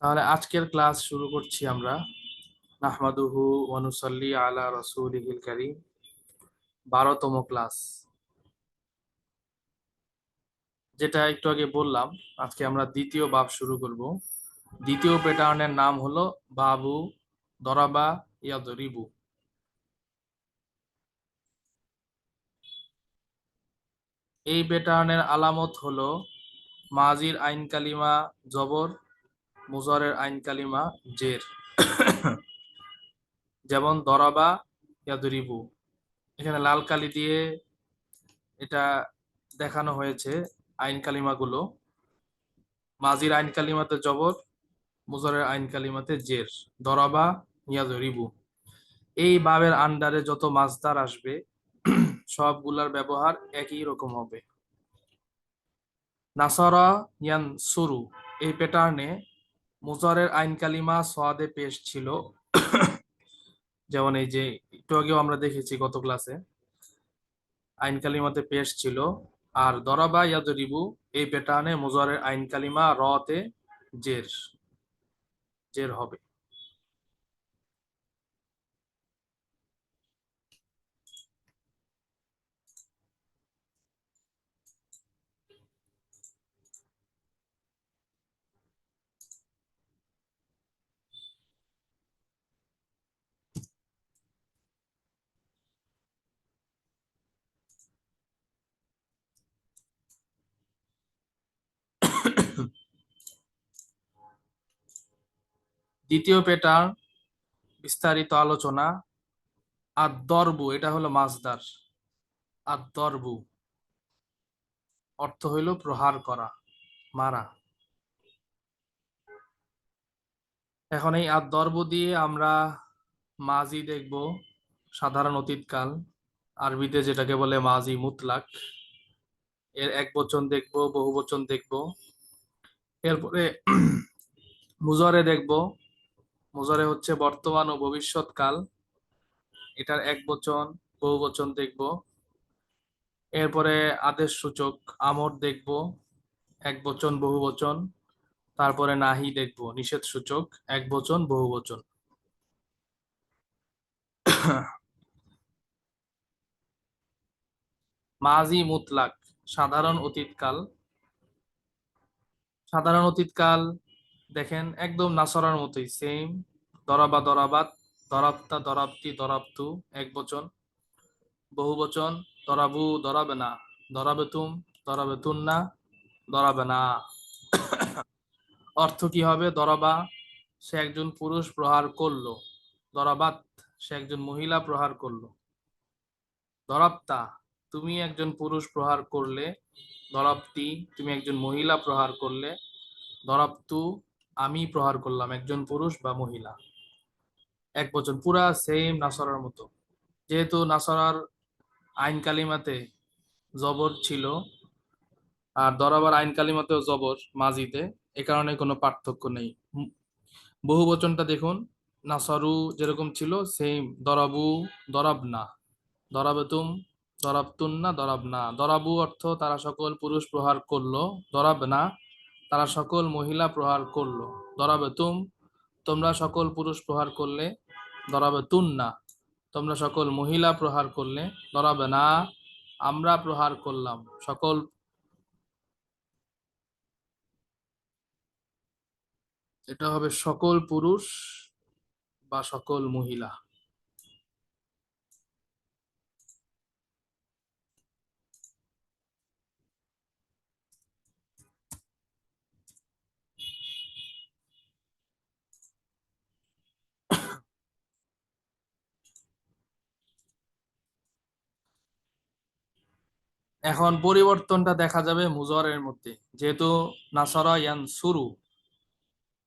তাহলে আজকের ক্লাস শুরু করছি আমরা। নাহমাদুহু ওয়া নুসাল্লি আলা রাসূলিহিল কারীম। 12তম ক্লাস, যেটা একটু আগে বললাম। আজকে আমরা দ্বিতীয় বাব শুরু করব। দ্বিতীয় প্যাটার্নের নাম হলো বাবু দরাবা ইয়াদরিবু। এই প্যাটার্নের আলামত হলো মাজির আইন কালিমা জবর, মুজারের আইন কালিমা জের। যেমন দরাবা ইয়াদরিবু, এখানে লাল কালি দিয়ে এটা দেখানো হয়েছে। আইন কালিমাগুলো মাজির আইন কালিমাতে জবর, মুজারের আইন কালিমাতে জের। দরাবা ইয়াদরিবু, এই বাবের আন্ডারে যত মাসদার আসবে সবগুলার ব্যবহার একই রকম হবে। নাসরা ইয়ানসুরু, এই প্যাটার্নে মুজারের আইন কালিমা সোয়াদে পেশ ছিল। যেমন এই যে একটু আগেও আমরা দেখেছি গত ক্লাসে, আইন কালিমাতে পেশ ছিল। আর দরাবা ইয়াদরিবু, এই প্যাটার্নে মুজারের আইন কালিমা রতে জের জের হবে। দ্বিতীয় প্যাটার্ন, বিস্তারিত আলোচনা। আদ-দরবু, এটা হলো মাসদার। আদ-দরবু অর্থ হইল প্রহার করা, মারা। এখন এই আদ-দরবু দিয়ে আমরা মাজি দেখব, সাধারণ অতীতকাল, আরবিতে যেটাকে বলে মাজি মুতলাক। এর এক বচন দেখব, বহু বচন দেখব। এরপরে মুজরে দেখব। মুজরে হচ্ছে বর্তমান ও ভবিষ্যৎ কাল, এটার এক বচন বহু বচন দেখব। এরপরে আদেশ সূচক আমর দেখব, এক বচন বহু বচন। তারপরে নাহি দেখব, নিষেধ সূচক এক বচন বহু বচন। মাজি মুতলাক, সাধারণ অতীতকাল। সাধারণ অতীতকাল দেখেন একদম নাসরার মতোই সেম। দরাবা দরাবাত, দরাবতা দরাবতি দরাবতু এক বচন। বহু বচন দরাবু দরাবেনা, দরাবেতুম দরাবেতুন্না, দরাবেনা। অর্থ কি হবে? দরাবা, সে একজন পুরুষ প্রহার করলো। দরাবাত, সে একজন মহিলা প্রহার করলো। দরাবতা, তুমি একজন পুরুষ প্রহার করলে। দরাবতি, তুমি একজন মহিলা প্রহার করলে। দরাবতু, আমি প্রহার করলাম, একজন পুরুষ বা মহিলা। এক বচন, পুরা সেম নাসরার মতো। যেহেতু নাসরার আইন কালিমাতে জবর ছিল, আর দরাবার আইন কালিমাতেও জবর মাজিতে, এ কারণে কোনো পার্থক্য নেই। বহু বচনটা দেখুন, নাসরু যেরকম ছিল সেম। দরাবু দরাবনা, দরাবেতুম দরাবতুন্না, দরাবনা। দরাবু অর্থ তারা সকল পুরুষ প্রহার করলো। দরাবনা, তারা সকল মহিলা প্রহার করলো। দরাবেতুম, তোমরা সকল পুরুষ প্রহার করলে। দরাবেতুন্না, তোমরা সকল মহিলা প্রহার করলে। দরাবেনা, আমরা প্রহার করলাম সকল। এটা হবে সকল পুরুষ বা সকল মহিলা। এখন পরিবর্তনটা দেখা যাবে মুজরের মধ্যে। যেহেতু নাসরা ইয়ানসুরু,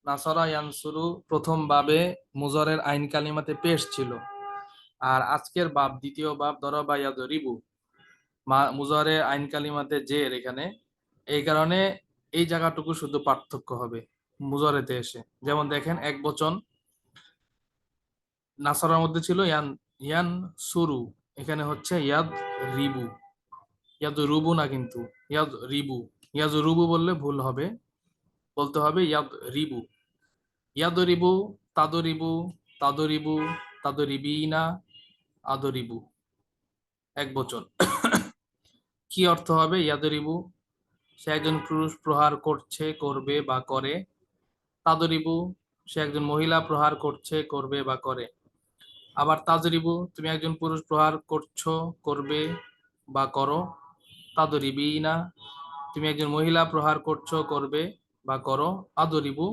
নাসরা ইয়ানসুরু প্রথম বাবে মুজরের আইন কালিমাতে পেশ ছিল। আর আজকের বাব, দ্বিতীয় বাব দরাবা ইয়াদরিবু, মুজরে আইন কালিমাতে জের এখানে। এই কারণে এই জায়গাটুকু শুধু পার্থক্য হবে মুজরেতে এসে। যেমন দেখেন এক বচন নাসরার মধ্যে ছিল ইয়ান, ইয়ান সুরু, এখানে হচ্ছে ইয়াদ রিবু। ইয়াদ রুবু না, কিন্তু ইয়াদ রিবু। ইয়াদ রুবু বললে ভুল হবে, বলতে হবে ইয়াদ রিবু। ইয়াদরিবু, তাদরিবু, তাদরিবু, তাদরিবিনা, আদরিবু, এক বচন। কি অর্থ হবে ইয়াদরিবু? সে একজন পুরুষ প্রহার করছে, করবে বা করে। তাদরিবু, সে একজন মহিলা প্রহার করছে, করবে বা করে। আবার তাজরিবু, তুমি একজন পুরুষ প্রহার করছো, করবে বা করো। তাদরিবিনা, তুমি একজন মহিলা প্রহার করছো, করবে বা করো। আদরিবু,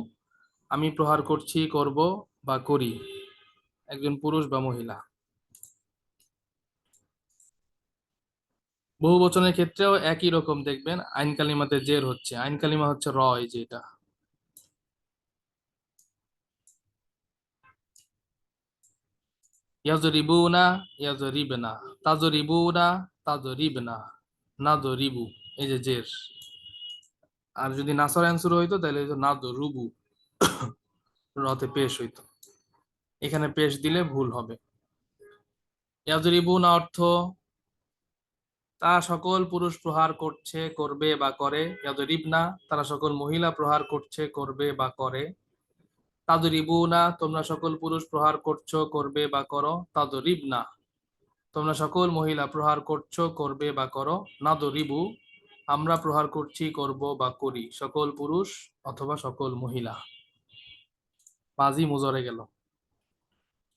আমি প্রহার করছি, করব বা করি, একজন পুরুষ বা মহিলা। বহু বচনের ক্ষেত্রেও একই রকম দেখবেন, আইন কালিমাতে জের হচ্ছে, আইন কালিমা হচ্ছে র, এই যে এটা। ইয়াজরিবুনা, ইয়াজরিবনা, তাজরিবুনা, তাজরিবনা, নাদরিবু, এই যে জের। আর যদি নাসর অ্যান্সার হইতো তাহলে হইতো নাদরুবু, রতে পেশ হইতো। এখানে পেশ দিলে ভুল হবে। ইয়াজরিবুনা অর্থ তারা সকল পুরুষ প্রহার করছে, করবে বা করে। ইয়াজরিবনা, তারা সকল মহিলা প্রহার করছে, করবে বা করে। তাদরিবুনা, তোমরা সকল পুরুষ প্রহার করছো, করবে বা করো। তাদরিবনা, তোমরা সকল মহিলা প্রহার করছো, করবে বা করো। নাদরিবু, আমরা প্রহার করছি, করব বা করি, সকল পুরুষ অথবা সকল মহিলা। মাজি মুজরে গেল।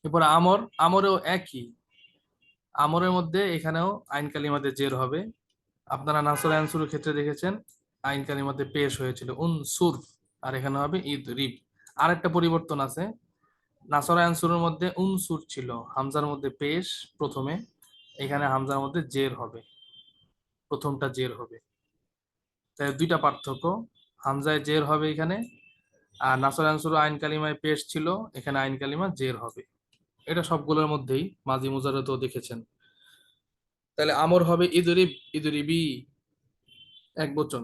এরপর আমর, আমরেও একই। আমরের মধ্যে এখানেও আইন কালিমাতে জের হবে। আপনারা নাসর আনসুরের ক্ষেত্রে দেখেছেন আইন কালিমাতে পেশ হয়েছিল উনসুর, আর এখানে হবে ইদরিব। আর একটা পরিবর্তন আছে, নাসর আনসুরের মধ্যে উনসুর ছিল, হামজার মধ্যে পেশ প্রথমে, এখানে হামজার মধ্যে জের হবে, প্রথমটা জের হবে। তাই দুইটা পার্থক্য, হামজায় জের হবে এখানে, আর নাসর আনসুর আইন কালিমায় পেশ ছিল, এখানে আইন কালিমা জের হবে। এটা সবগুলোর মধ্যেই মাজি মুজারেতেও দেখেছেন। তাহলে আমর হবে ইদরিব, ইদরিবি, এক বচন।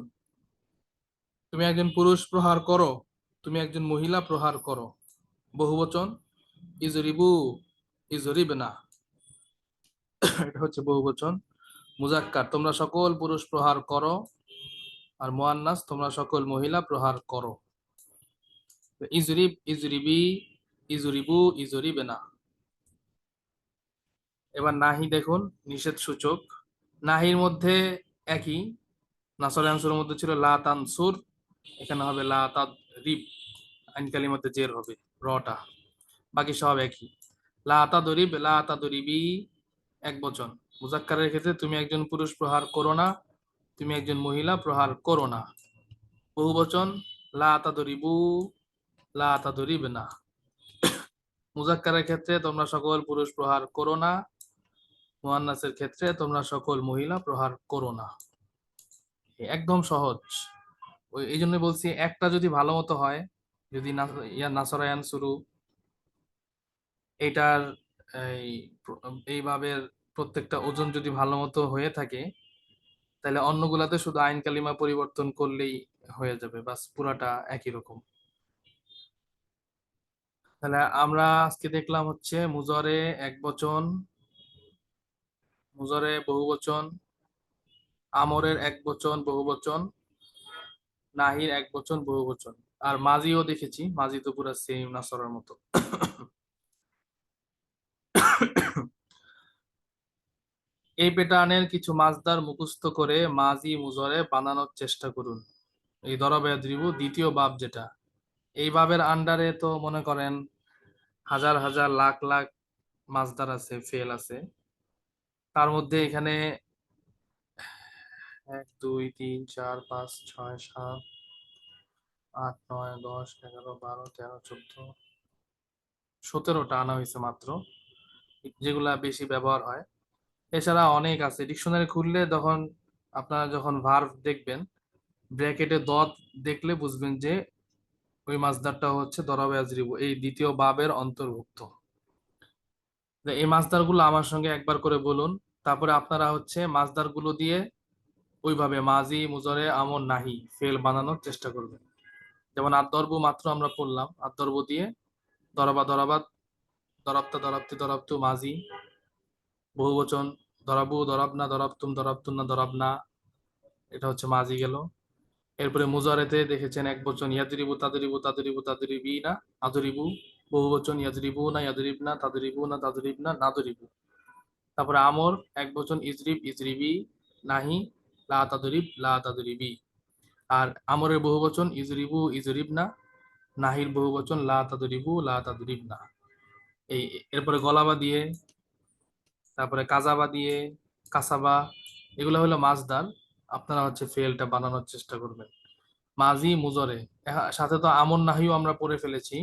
তুমি একজন পুরুষ প্রহার করো, তুমি একজন মহিলা প্রহার করো, বহু বচন। ইজরিবু, ইজরিবনা, এটা হচ্ছে বহু বচন। মুজাক্কার, তোমরা সকল পুরুষ প্রহার করো, আর মুয়ান্নাস, তোমরা সকল মহিলা প্রহার করো। ইজরিব, ইজরিবি, ইজরিবু, ইজরিবেনা। এবার নাহি দেখুন, নিষেধ সূচক। নাহির মধ্যে একই, নাসর আনসুরের মধ্যে ছিল লা তানসুর, এখানে হবে লা তাদরিব, আইন কালিমাতে জের হবে রটা। বাকি সব একই। লা তাদরিব, লা তাদরিবি, এক বচন। মুজাক্কারের ক্ষেত্রে তুমি একজন পুরুষ প্রহার করো না, তুমি একজন মহিলা প্রহার করো না। বহু বচন, লা তাদরিবু, লা তাদরিবনা। মুজাক্কারের ক্ষেত্রে তোমরা সকল পুরুষ প্রহার করো না, মুয়ান্নাসের ক্ষেত্রে তোমরা সকল মহিলা প্রহার করো না। একদম সহজ। ওই এই জন্য বলছি, একটা যদি ভালো মতো হয়, যদি নাসরায়ান শুরু এটার এই এইভাবে প্রত্যেকটা ওজন যদি ভালো মতো হয়ে থাকে, তাহলে অন্যগুলাতে শুধু আইন কালিমা পরিবর্তন করলেই হয়ে যাবে, বাস পুরাটা একই রকম। তাহলে আমরা আজকে দেখলাম হচ্ছে মুজরে এক বচন, মুজরে বহু বচন, আমরের এক বচন বহু বচন, নাহির এক বচন বহু বচন। আর মাজিও দেখেছি, মাজি তো পুরো সেম নাসরের মতো। এই প্যাটার্নের কিছু মাসদার মুখস্থ করে মাজি মুজরে বানানোর চেষ্টা করুন। এই দরবে দ্রিবু দ্বিতীয় বাব যেটা, এই বাবের আন্ডারে তো মনে করেন হাজার হাজার লাখ লাখ মাসদার আছে, ফেল আছে। তার মধ্যে এখানে 1 2 3 4 5 6 7 8 9 10 11 12 13 14 17টা আনা হয়েছে মাত্র, যেগুলা বেশি ব্যবহার হয়। এছাড়া অনেক আছে, ডিকশনারি খুললে তখন আপনারা যখন ভার্ব দেখবেন, ব্র্যাকেটে দত দেখলে বুঝবেন যে ওই মাসদারটা হচ্ছে দরাবে আজরিবু, এই দ্বিতীয় বাবের অন্তর্ভুক্ত। এই মাসদার গুলো আমার সঙ্গে একবার করে বলুন, তারপরে আপনারা হচ্ছে মাসদার গুলো দিয়ে ওইভাবে মাজি মুজরে আমর নাহি ফেল বানানোর চেষ্টা করবেন। যেমন আদর্ব মাত্র আমরা পড়লাম, আদর্ব দিয়ে দরাবা দরাবাত, দরাবতা দরাবতি দরাবতু মাজি, বহু বচন দরাবু দরাবনা দরাবতুম দরাবতুন্না দরাবনা, এটা হচ্ছে মাজি গেল। এরপরে মুজারেতে দেখেছেন এক বচন ইয়াদরিবু তাদরিবু তাদরিবু তাদরিবিনা আদরিবু, বহু বচন ইয়াদরিবু না ইয়াদরিবনা তাদরিবু না তাদরিবনা নাদরিবু। তারপরে আমর এক বচন ইজরিব ইজরিবি নাহি লা তাদরিব লা তাদরিবি। আর আমরের বহু বচন ইজরিবু ইজরিবনা, নাহির বহু বচন লা তাদরিবু লা তাদরিবনা। এই এরপরে গলাবা দিয়ে, তারপরে কাজাবা দিয়ে, কাসাবা, এগুলো হলো মাজদার। আপনারা হচ্ছে ফেলটা বানানোর চেষ্টা করবেন। মাজি মুজরে সাথে তো আমন নাহিও আমরা পড়ে ফেলেছি,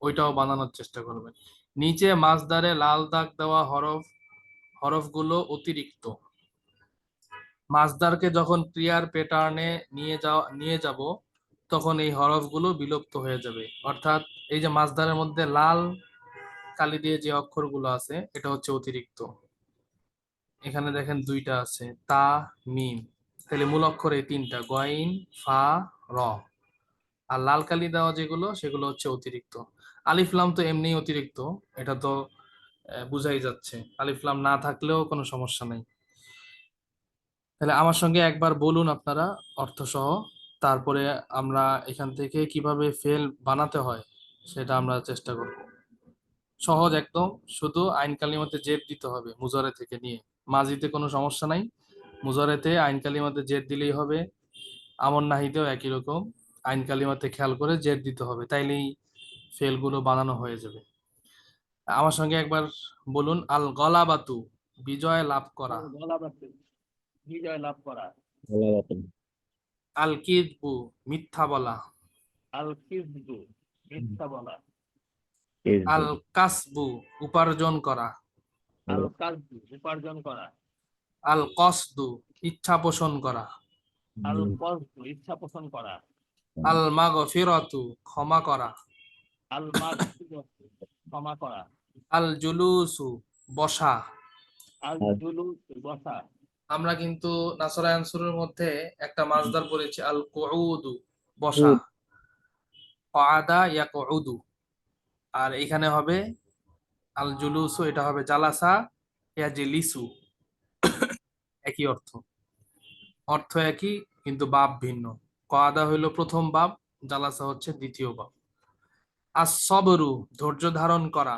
ওইটাও বানানোর চেষ্টা করবেন। নিচে মাজদারে লাল দাগ দেওয়া হরফগুলো অতিরিক্ত। মাজদারকে যখন ক্রিয়ার প্যাটার্নে নিয়ে যাব তখন এই হরফগুলো বিলুপ্ত হয়ে যাবে। অর্থাৎ এই যে মাজদারের মধ্যে লাল কালি দিয়ে যে অক্ষরগুলো আছে এটা হচ্ছে অতিরিক্ত। এখানে দেখেন দুইটা আছে, তা মিম, তাহলে মূল অক্ষর এই তিনটা, গয়েন ফা র। আর লাল কালি দেওয়া যেগুলো সেগুলো হচ্ছে অতিরিক্ত। আলিফ লাম তো এমনিই অতিরিক্ত, এটা তো বুঝাই যাচ্ছে, আলিফ লাম না থাকলেও কোনো সমস্যা নেই। তাহলে আমার সঙ্গে একবার বলুন আপনারা অর্থ সহ, তারপরে আমরা এখান থেকে কিভাবে ফেল বানাতে হয় সেটা আমরা চেষ্টা করব। সহজ একদম, শুধু আইন কালিমাতে জেদ দিতে হবে মুজারে থেকে নিয়ে। মাজিতে কোনো সমস্যা নাই, মুজারেতে আইন কালিমাতে জেদ দিলেই হবে। আমর নাহিতেও একই রকম, আইন কালিমাতে খেয়াল করে জেদ দিতে হবে, তাইলেই ফেলগুলো বানানো হয়ে যাবে। আমার সঙ্গে একবার বলুন, আল গলাবাতু বিজয় লাভ করা, গলাবাতে বিজয় লাভ করা। গলাবাতুন আল কিদবু মিথ্যা বলা, আল কিযবু মিথ্যা বলা। আল কিযবুন কাসবু উপার্জন করা, আল কাযবু উপার্জন করা। আল কসদু ইচ্ছা পোষণ করা, আল কসদু ইচ্ছা পোষণ করা। আল মাগফিরাতু ক্ষমা করা, আল মাগফিরাতু ক্ষমা করা। আল জুলুসু বসা। আল জুলুস বসা। আমরা কিন্তু নাসরায়ান সূরার মধ্যে একটা মাজদার পড়েছি, আল কুউদু বসা, ক্বাদা ইয়াকুদু। আর এখানে হবে আল জুলুসু, এটা হবে জালাসা ইয়াজলিসু। একই অর্থ, অর্থ একই কিন্তু বাব ভিন্ন। ক্বাদা হইল প্রথম বাব, জালাসা হচ্ছে দ্বিতীয় বাব। আস সবরু ধৈর্য ধারণ করা।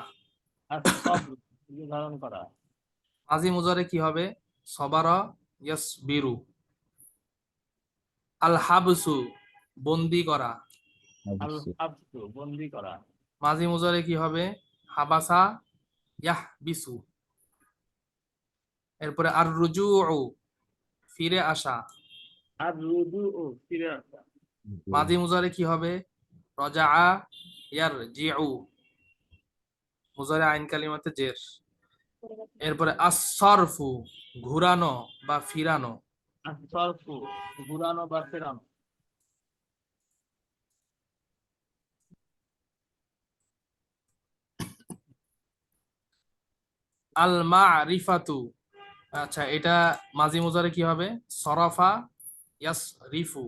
আর সবর ধারণ করা। মাজি মুজারে কি হবে? সবারা ইয়াসবিরু। আল হাবসু বন্দি করা। আল হাবসু বন্দি করা। মাজি মুজারে কি হবে? হাবাসা ইয়াহবিসু। এরপরে আর রুজুউ ফিরে আসা। আর রুজু ও ফিরে আসা। মাজি মুজারে কি হবে? রজাআ ইয়ারজিউ, মুজারে আইন কালিমাতে জের। এরপরে আসরফু ঘুরানো বা ফিরানো। আর সরফু ঘুরানো বা ফেরানো। আল মারিফাতু, আচ্ছা এটা মাজি মুজারে কি হবে? সরাফা ইয়াসরিফু।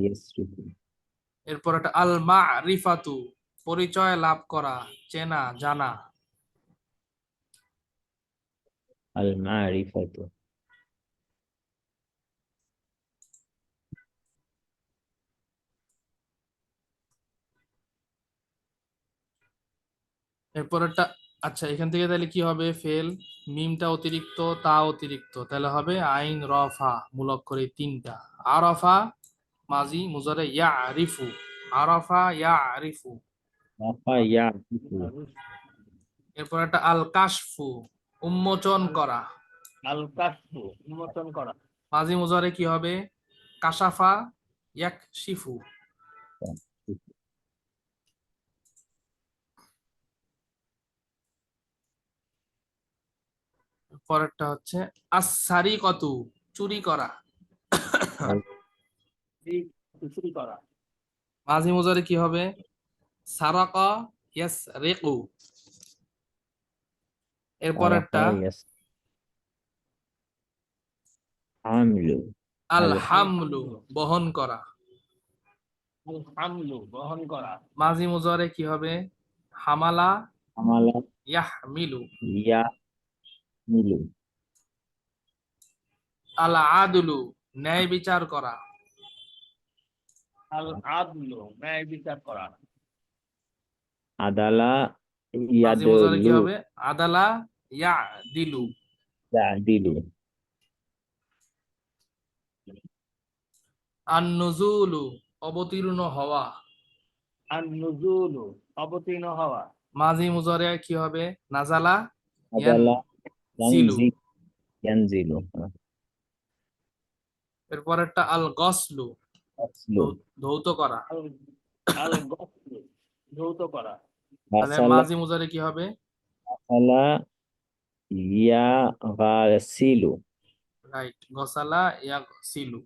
ইয়াসরিফুন এরপর একটা আল মারিফাতু পরিচয় লাভ করা, চেনা জানা। আল মারিফাতু এরপর একটা, আচ্ছা এখান থেকে তাহলে কি হবে? ফেল মিমটা অতিরিক্ত, তা অতিরিক্ত, তাহলে হবে আইন রফা, মূল অক্ষর এই তিনটা। আরফা মাজি মুজারে ইয়ারিফু, আরফা ইয়ারিফু। রাফা ইয়ারিফু এরপর একটা আল কাশফু উন্মোচন করা। আল কাশফু উন্মোচন করা। মাজি মুজারে কি হবে? কাশাফা ইয়াকশিফু। পরেরটা হচ্ছে আস-সারিকাতু চুরি করা। চুরি করা। মাঝি মুজারে কি হবে? সারাকা ইয়াসরিকু। এরপর একটা রাফা ইয়াস হামলু আল আল হামলু বহন করা। আল হামলু বহন করা। মাঝি মুজারে কি হবে? হামালা হামালা ইয়াহমিলু। ইয়াহমিলু আল আদলু ন্যায় বিচার করা। আল আদলু ন্যায় বিচার করা। আদালা মাঝি মুজারে কি ইয়াদলু হবে? আদালা ইয়া দিলু। ইয়াদিলু। আন নুজুলু অবতীর্ণ হওয়া। আর নুজুলু অবতীর্ণ হওয়া। মাঝি মুজারে কি হবে? নাজালা আদালা ইয়ানজিলু। ইয়ানজিলু। এরপরেরটা আল গসলু আসলু। ধৌত করা। আল আল গসলু ধৌত করা। তাহলে গাসালা মাঝি মুজারে কি হবে? গাসালা ইয়াগাসিলু। রাইট, গসালা ইয়াগসিলু।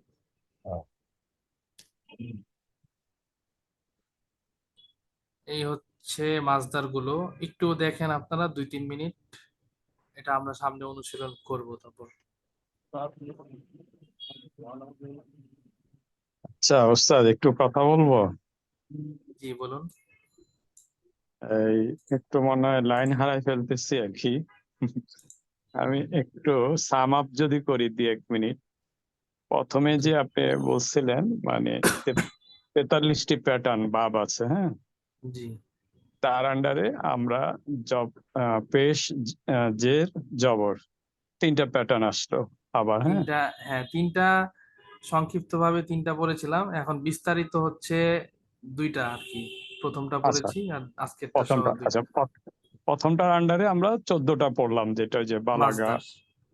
এই হচ্ছে মাছদার গুলো। একটু দেখেন আপনারা 2-3 মিনিট, এটা আমরা সামনে অনুশীলন করব তারপর। আচ্ছা ওস্তাদ, একটু কথা বলবো। জি বলুন। এই একটু মনে হয় লাইন হারাই ফেলতেছি আর কি। আমি একটু সাম আপ যদি করি 2-1 মিনিট। প্রথমে যে আপনি বলছিলেন মানে 43টি প্যাটার্ন বাব আছে, হ্যাঁ, জি, তার আন্ডারে আমরা জব পেশ জের জবর 3টা প্যাটার্ন আসলো আবার, হ্যাঁ। তিনটা, হ্যাঁ তিনটা, সংক্ষিপ্তভাবে তিনটা পড়েছিলাম, এখন বিস্তারিত হচ্ছে 2টা আর কি। প্রথমটা আচ্ছা, পড়েছি আর আজকেরটা সহ প্রথমটা 2টা। আচ্ছা প্রথমটার আন্ডারে আমরা 14টা পড়লাম, যেটা যে বালাগা, মাছদার।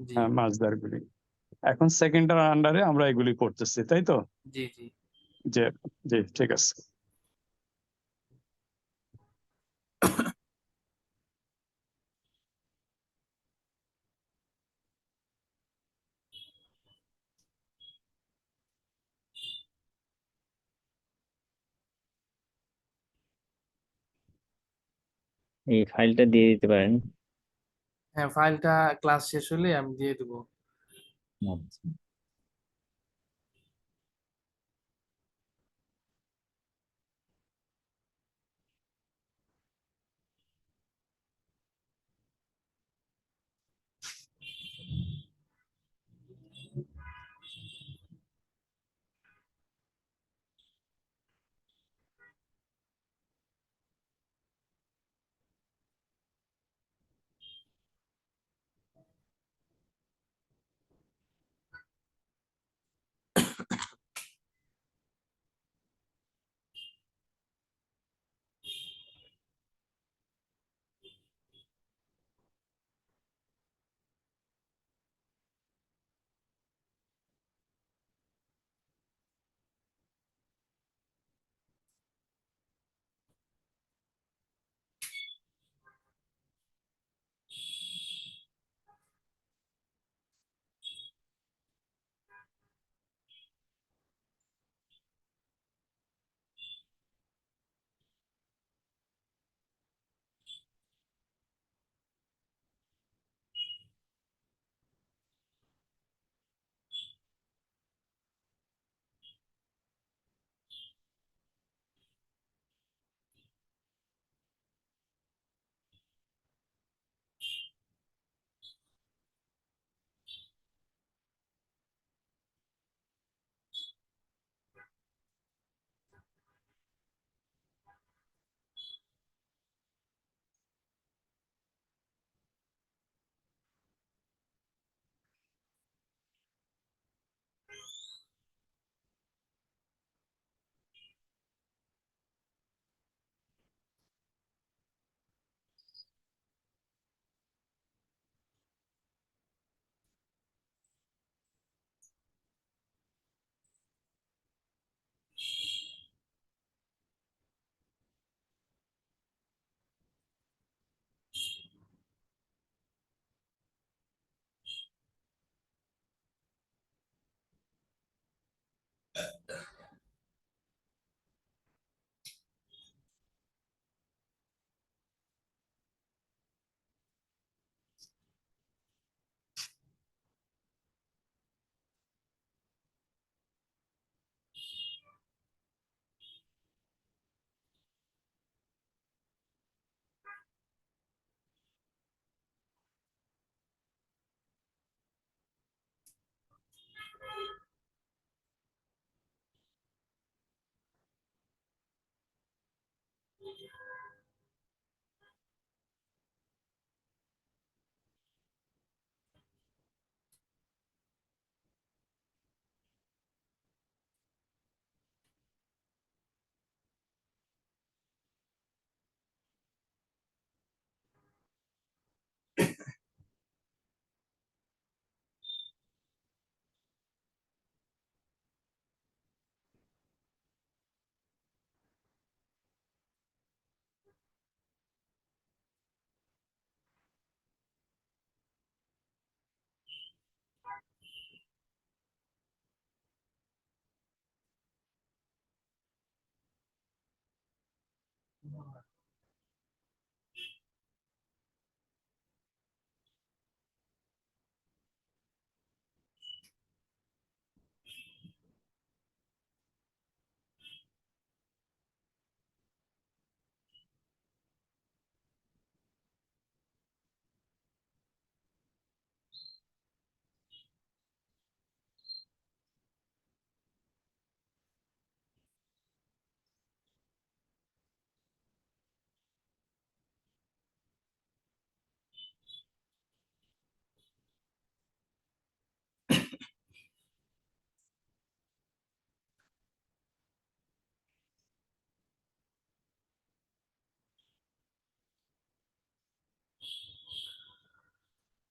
জি মাছদার গুলি। এখন সেকেন্ডটার আন্ডারে আমরা এগুলি পড়তেছি, তাই তো? জি জি। যে জি, ঠিক আছে। এই ফাইলটা দিয়ে দিতে পারেন। হ্যাঁ, ফাইলটা ক্লাস শেষ হলে আমি দিয়ে দেবো। আচ্ছা।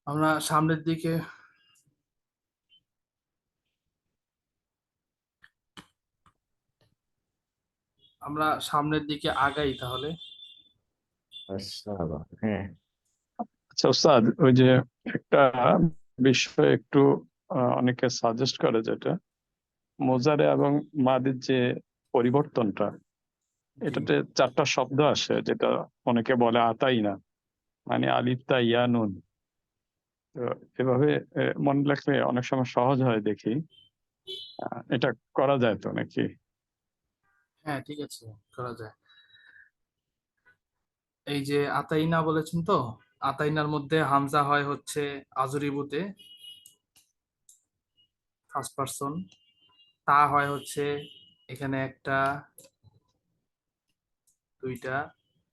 আমরা সামনের দিকে আগাই তাহলে। আসাবা, হ্যাঁ। আচ্ছা ওস্তাদ, ওই যে একটা বিষয় একটু অনেকে সাজেস্ট করে, যেটা মোজারে এবং মাদির যে পরিবর্তনটা, জি। এটাতে চারটা শব্দ আসে, যেটা অনেকে বলে আতাই না, মানে আলিফ তা ইয়া নুন। তো এভাবে মনে রাখলে অনেক সময় সহজ হয় দেখি। এটা করা যায় তো নাকি? হ্যাঁ, ঠিক আছে, করা যায়। এই যে আতাইনা বলেছেন তো, আতাইনার মধ্যে হামজা হয় হচ্ছে আজরিবুতে ফার্স্ট পারসন, তা হয় হচ্ছে এখানে একটা, দুইটা,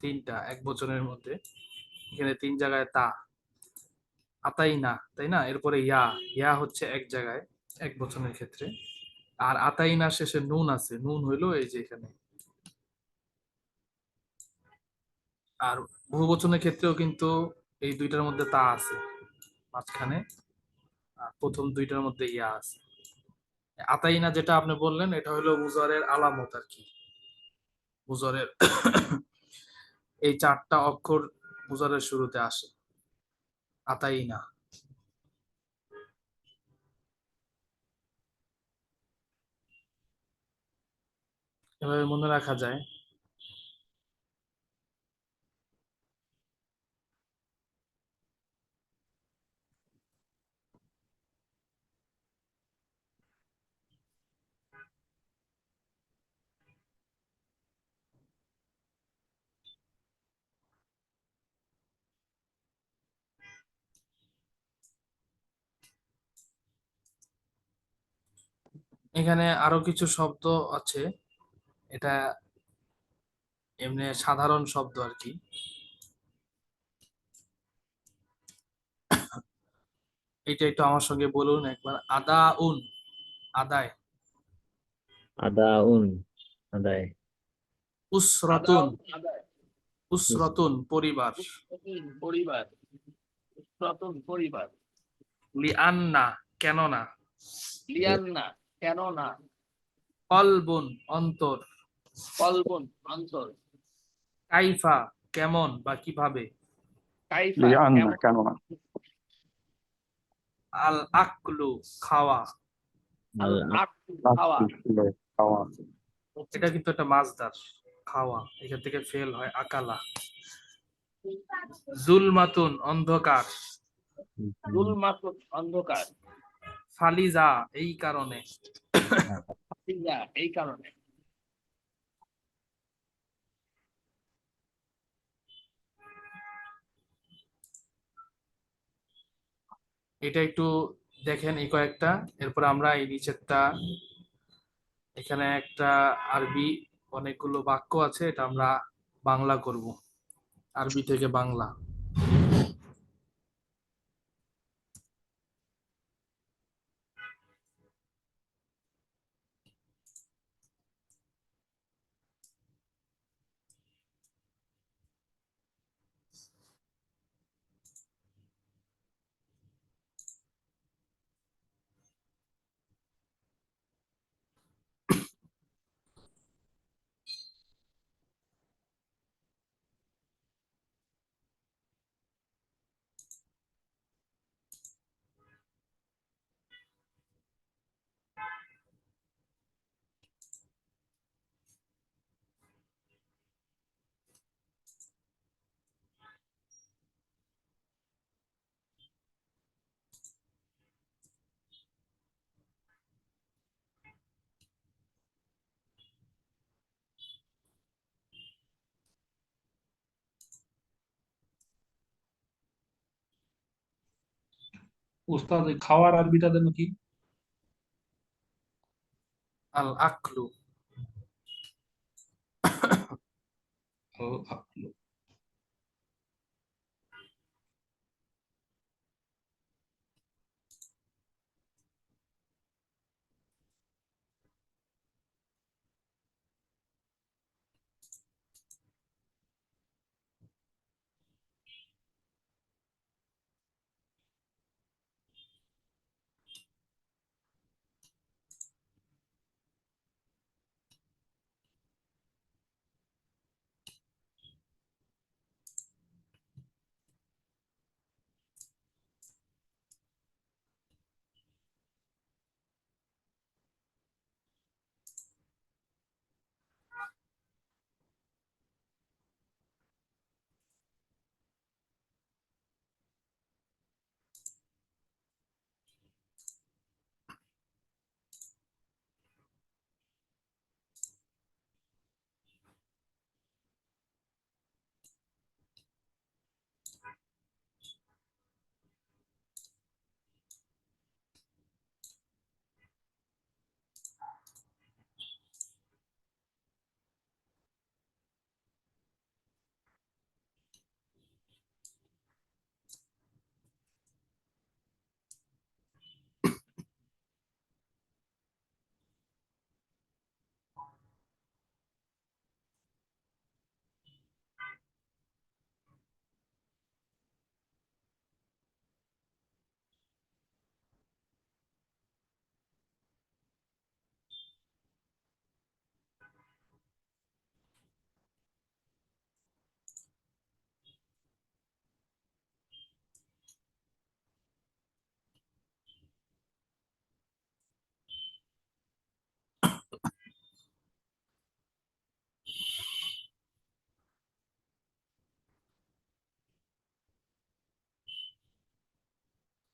তিনটা এক বচনের মধ্যে, এখানে তিন জায়গায় তা, আতাইনা, তাই না? এরপরে ইয়া, ইয়া হচ্ছে এক জায়গায় এক বচনের ক্ষেত্রে। আর আতাইনা শেষে নুন আছে, নুন হইলো এই যে এখানে। আর বহুবচনের ক্ষেত্রেও কিন্তু এই দুইটার মধ্যে তা আছে মাঝখানে, আর প্রথম দুইটার মধ্যে ইয়া আছে। আতাইনা যেটা আপনি বললেন, এটা হলো মুজারের আলামত আর কি। মুজারের এই চারটা অক্ষর মুজারের শুরুতে আসে, আতাইনা। এভাবে মনে রাখা যায়। এখানে আরো কিছু শব্দ আছে, এটা এমনি সাধারণ শব্দ আর কি। এটা একটু আমার সঙ্গে বলুন একবার, আদাউন, আদায়। আদাউন, আদায়। উসরাতুন, আদায়, উসরাতুন পরিবার। পরিবার, প্রথম পরিবার। লিআন্না কেননা। লিয়ান্না কেন না। কলবুন অন্তর। কলবন অন্তর। কাইফা কেমন বা কিভাবে। কাইফা লিয়ান না, কেমন। কেন না? আল আকলু খাওয়া। আল আল- আক খাওয়া। খাওয়া। এটা কিন্তু একটা মাছদার, খাওয়া, এখান থেকে ফেল হয় আকালা। জুলমাতুন অন্ধকার। জুলমাতুন অন্ধকার। ফালিজা এই কারণে। হাফিজা এই কারণে। এটা একটু দেখেন এই কয়েকটা, এরপর আমরা এই নিচেরটা, এখানে একটা আরবি অনেকগুলো বাক্য আছে, এটা আমরা বাংলা করব, আরবি থেকে বাংলা। উস্তাদ এই খাওয়ার আরবিটা যেন কি? আল আকলু। আল আকলু।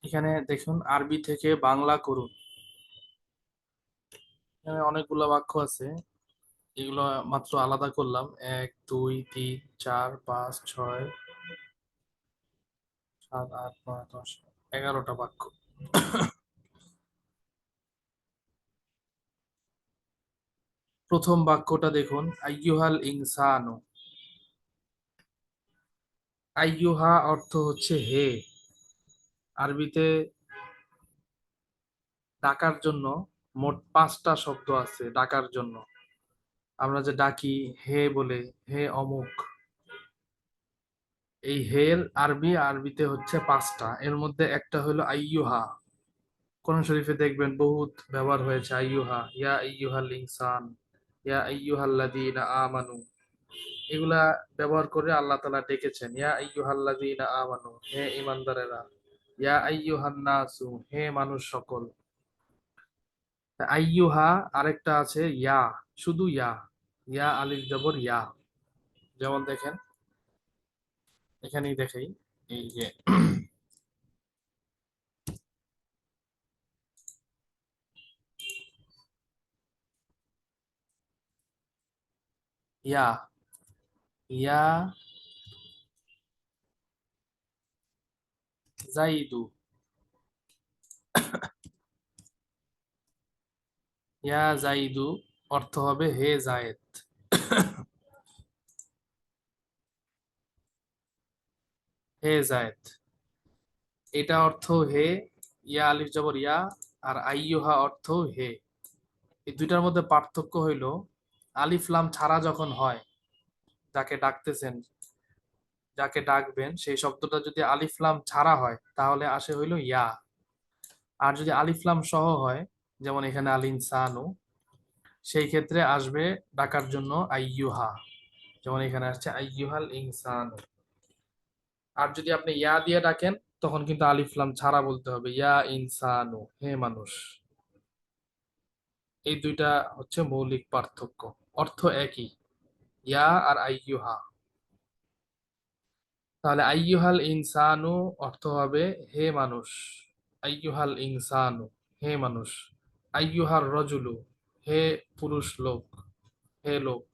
এখানে দেখুন আরবি থেকে বাংলা করুন। এখানে অনেকগুলো বাক্য আছে, এগুলো মাত্র আলাদা করলাম। 1 2 3 4 5 6 7 8 9 10 11টা বাক্য। প্রথম বাক্যটা দেখুন, আইয়ুহাল ইনসানু। আইয়ুহা অর্থ হচ্ছে হে। আরবিতে ডাকার জন্য মোট 5টা শব্দ আছে ডাকার জন্য। আমরা যে ডাকি হে বলে, হে অমুক, এই হের আরবিতে হচ্ছে 5টা। এর মধ্যে একটা হলো আইয়ুহা। কোরআন শরীফে দেখবেন বহুত ব্যবহার হয়েছে আইয়ুহা, ইয়া আইয়ুহাল ইনসান, ইয়া আইয়ুহাল্লাযীনা আমানু। এগুলা ব্যবহার করে আল্লাহ তাআলা ডেকেছেন, ইয়া আইয়ুহাল্লাযীনা আমানু, হে ঈমানদারেরা, ইয়া আইয়ুহান নাসু, হে মানুষ সকল। আইয়ুহা আরেকটা আছে ইয়া, শুধু ইয়া, ইয়া আলিফ জবর ইয়া। যেমন দেখেন, এখানেই দেখাই, এই যে ইয়া, ইয়া জাইদু, ইয়া জাইদু অর্থ হবে হে জায়েদ। হে জায়েদ, এটা অর্থ হে, ইয়া আলিফ জবর ইয়া, আর আইয়ুহা অর্থ হে। এই দুইটার মধ্যে পার্থক্য হইল, আলিফ লাম ছাড়া যখন হয়, যাকে ডাকতেছেন, যাকে ডাকবেন, সেই শব্দটা যদি আলিফ লাম ছাড়া হয় তাহলে আসে হইল ইয়া। আর যদি আলিফ লাম সহ হয়, যেমন এখানে আল ইনসানু, সেই ক্ষেত্রে আসবে ডাকার জন্য আইয়ুহা। যেমন এখানে আসছে আইয়ুহাল ইনসানু। আর যদি আপনি ইয়া দিয়ে ডাকেন, তখন কিন্তু আলিফ লাম ছাড়া বলতে হবে, ইয়া ইনসানু, হে মানুষ। এই দুইটা হচ্ছে মৌলিক পার্থক্য, অর্থ একই, ইয়া আর আইয়ুহা। তাহলে আইয়ুহাল ইনসানু অর্থ হবে হে মানুষ, আইয়ুহাল ইনসানু, হে মানুষ। আইয়ুহার রজুলু, হে পুরুষ লোক, হে লোক।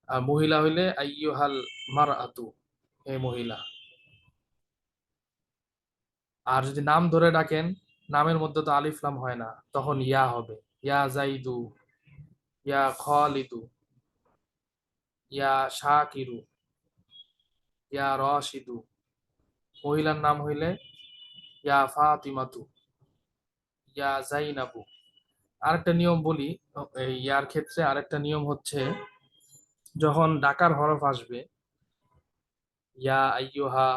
আর মহিলা হইলে আইয়ুহাল মারআতু, হে মহিলা। আর যদি নাম ধরে ডাকেন, নামের মধ্যে তো আলিফ লাম হয় না, তখন ইয়া হবে। ইয়া জাইদু, ইয়া খালিদু, ইয়া শাকিরু, ইয়া রশিদু। মহিলার নাম হইলে ইয়া ফাতিমাতু, ইয়া জাইনাবু। আরেকটা নিয়ম বলি, এই ইয়ার ক্ষেত্রে আরেকটা নিয়ম হচ্ছে, যখন ডাকার হরফ আসবে, ইয়া আইয়ুহা,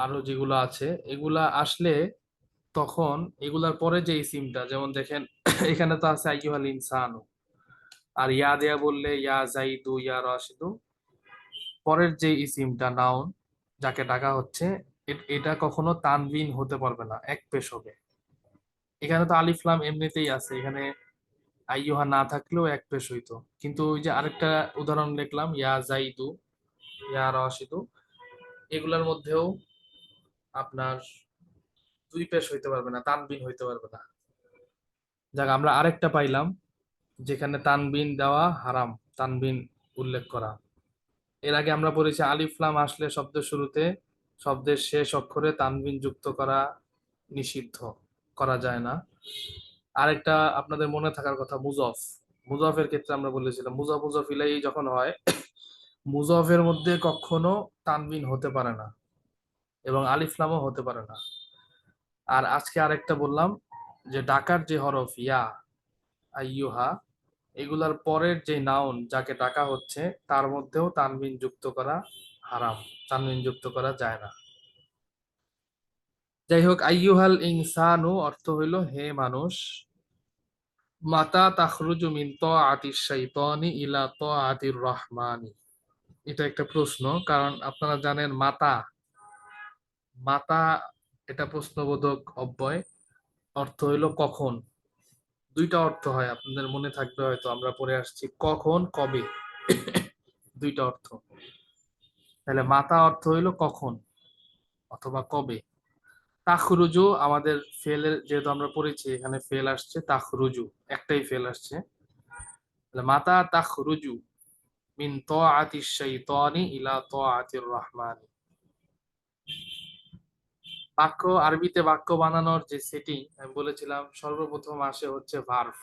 আরো যেগুলো আছে, এগুলা আসলে তখন এগুলার পরে যে ইসিমটা, যেমন দেখেন এখানে তো আছে আইয়ুহাল ইনসানু, আর ইয়া দেয়া বললে ইয়া জাইদু, ইয়া রাশিদু, পরের যে ইসিমটা নাউন যাকে ডাকা হচ্ছে, এটা কখনো তানবিন হতে পারবে না, এক পেশ হবে। এখানে তো আলিফ লাম এমনিতেই আছে, এখানে আইয়ুহা না থাকলেও এক পেশ হইতো। কিন্তু ওই যে আরেকটা উদাহরণ লিখলাম, ইয়া জাইদু, ইয়া রাশিদু, এগুলোর মধ্যেও আপনার দুই পেশ হইতে পারবে না, তানবিন হইতে পারবে না। যাক, আমরা আরেকটা পাইলাম যেখানে তানবিন দেওয়া হারাম, তানবিন উল্লেখ করা। এর আগে আমরা পড়েছি আলিফ লাম আসলে শব্দের শুরুতে শব্দের শেষ অক্ষরে তানবিন যুক্ত করা নিষিদ্ধ, করা যায় না। আরেকটা আপনাদের মনে থাকার কথা, মুজফ। মুজফের ক্ষেত্রে আমরা বলেছিলাম মুজফ মুজফ ইলাইহি যখন হয়, মুজফের মধ্যে কখনো তানবিন হতে পারে না এবং আলিফ লামও হতে পারে না। আর আজকে আরেকটা বললাম যে ডাকার যে হরফ ইয়া, আইয়ুহা, এগুলার পরের যে নাউন যাকে ডাকা হচ্ছে তার মধ্যেও তানবিন যুক্ত করা হারাম, তানবিন যুক্ত করা যায় না। যাই হোক, আইয়ুহাল ইনসানু অর্থ হইল হে মানুষ। মাতা তাখরুজু মিন তাআতিশ শাইতানি ইলা তাআতির রহমানি। এটা একটা প্রশ্ন, কারণ আপনারা জানেন মাতা, মাতা এটা প্রশ্নবোধক অব্যয়, অর্থ হইল কখন। দুইটা অর্থ হয়, আপনাদের মনে থাকবে হয়তো, আমরা পড়ে আসছি কখন কবে, দুইটা অর্থ। তাহলে মাতা অর্থ হইল কখন অথবা কবে। তাখরুজু আমাদের ফেলের, যেহেতু আমরা পড়েছি এখানে ফেল আসছে, তাখরুজু একটাই ফেল আসছে। তাহলে মাতা তাখরুজু মিন তাআতিশ শাইতানি ইলা তাআতির রহমানি। বাক্য, আরবিতে বাক্য বানানোর যে সেটিং আমি বলেছিলাম, সর্বপ্রথম আসে হচ্ছে ভার্ব।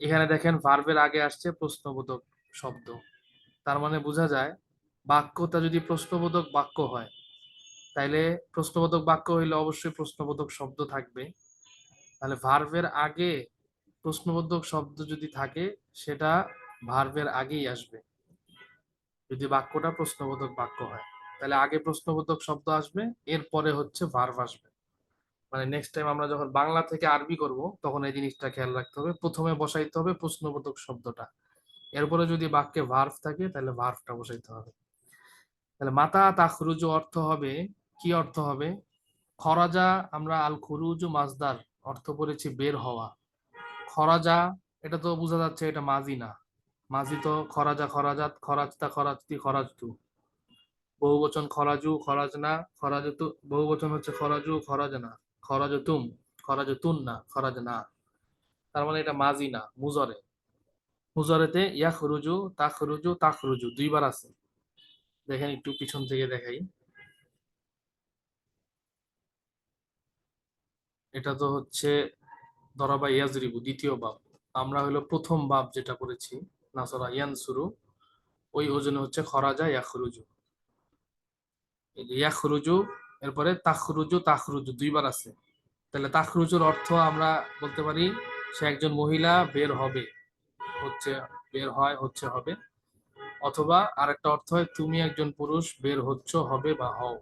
এখানে দেখেন ভার্বের আগে আসছে প্রশ্নবোধক শব্দ, তার মানে বোঝা যায় বাক্যটা যদি প্রশ্নবোধক বাক্য হয়, তাইলে প্রশ্নবোধক বাক্য হইলে অবশ্যই প্রশ্নবোধক শব্দ থাকবে। তাহলে ভার্বের আগে প্রশ্নবোধক শব্দ যদি থাকে, সেটা ভার্বের আগেই আসবে। যদি বাক্যটা প্রশ্নবোধক বাক্য হয়, তাহলে আগে প্রশ্নবোধক শব্দ আসবে, এরপরে হচ্ছে ভার্ব আসবে। মানে নেক্সট টাইম আমরা যখন বাংলা থেকে আরবি করব, তখন এই জিনিসটা খেয়াল রাখতে হবে, প্রথমে বসাইতে হবে প্রশ্নবোধক শব্দটা, এরপরে যদি বাক্যে ভার্ব থাকে তাহলে ভার্বটা বসাইতে হবে। তাহলে মাতা তাখরুজু অর্থ হবে, কি অর্থ হবে? খরাজা, আমরা আল খুরুজু মাজদার অর্থ করেছি বের হওয়া। খরাজা, এটা তো বোঝা যাচ্ছে এটা মাজি না, মাজি তো খরাজা খরাজাত, খরাজতা খরাজতি খরাজতু। বহুবচন খরাজু খরাজনা, খরাজতু, বহুবচন হচ্ছে খরাজু খরাজনা, খরাজতুম, খরাজতুন না, খরাজনা। তার মানে এটা মাজি না, মুজরে। মুজরেতে ইয়াখরুজু তাখরুজু তাখরুজু দুইবার আছে। দেখেন একটু পিছন থেকে দেখাই, এটা তো হচ্ছে দরাবা ইয়াজরিবু দ্বিতীয় বাব, আমরা হলো প্রথম বাব যেটা পড়েছি নাসরা ইয়ানসুরু, ওই ওজনে হচ্ছে খরাজা ইয়াখরুজু। এই যে ইয়াখরুজু, এরপরে তাখরুজু তাখরুজু দুইবার আছে। তাহলে তাখরুজুর অর্থ আমরা বলতে পারি সে একজন মহিলা বের হবে, হচ্ছে বের হয়, হচ্ছে হবে। অথবা আরেকটা অর্থ হয় তুমি একজন পুরুষ বের হচ্ছ, হবে বা হও।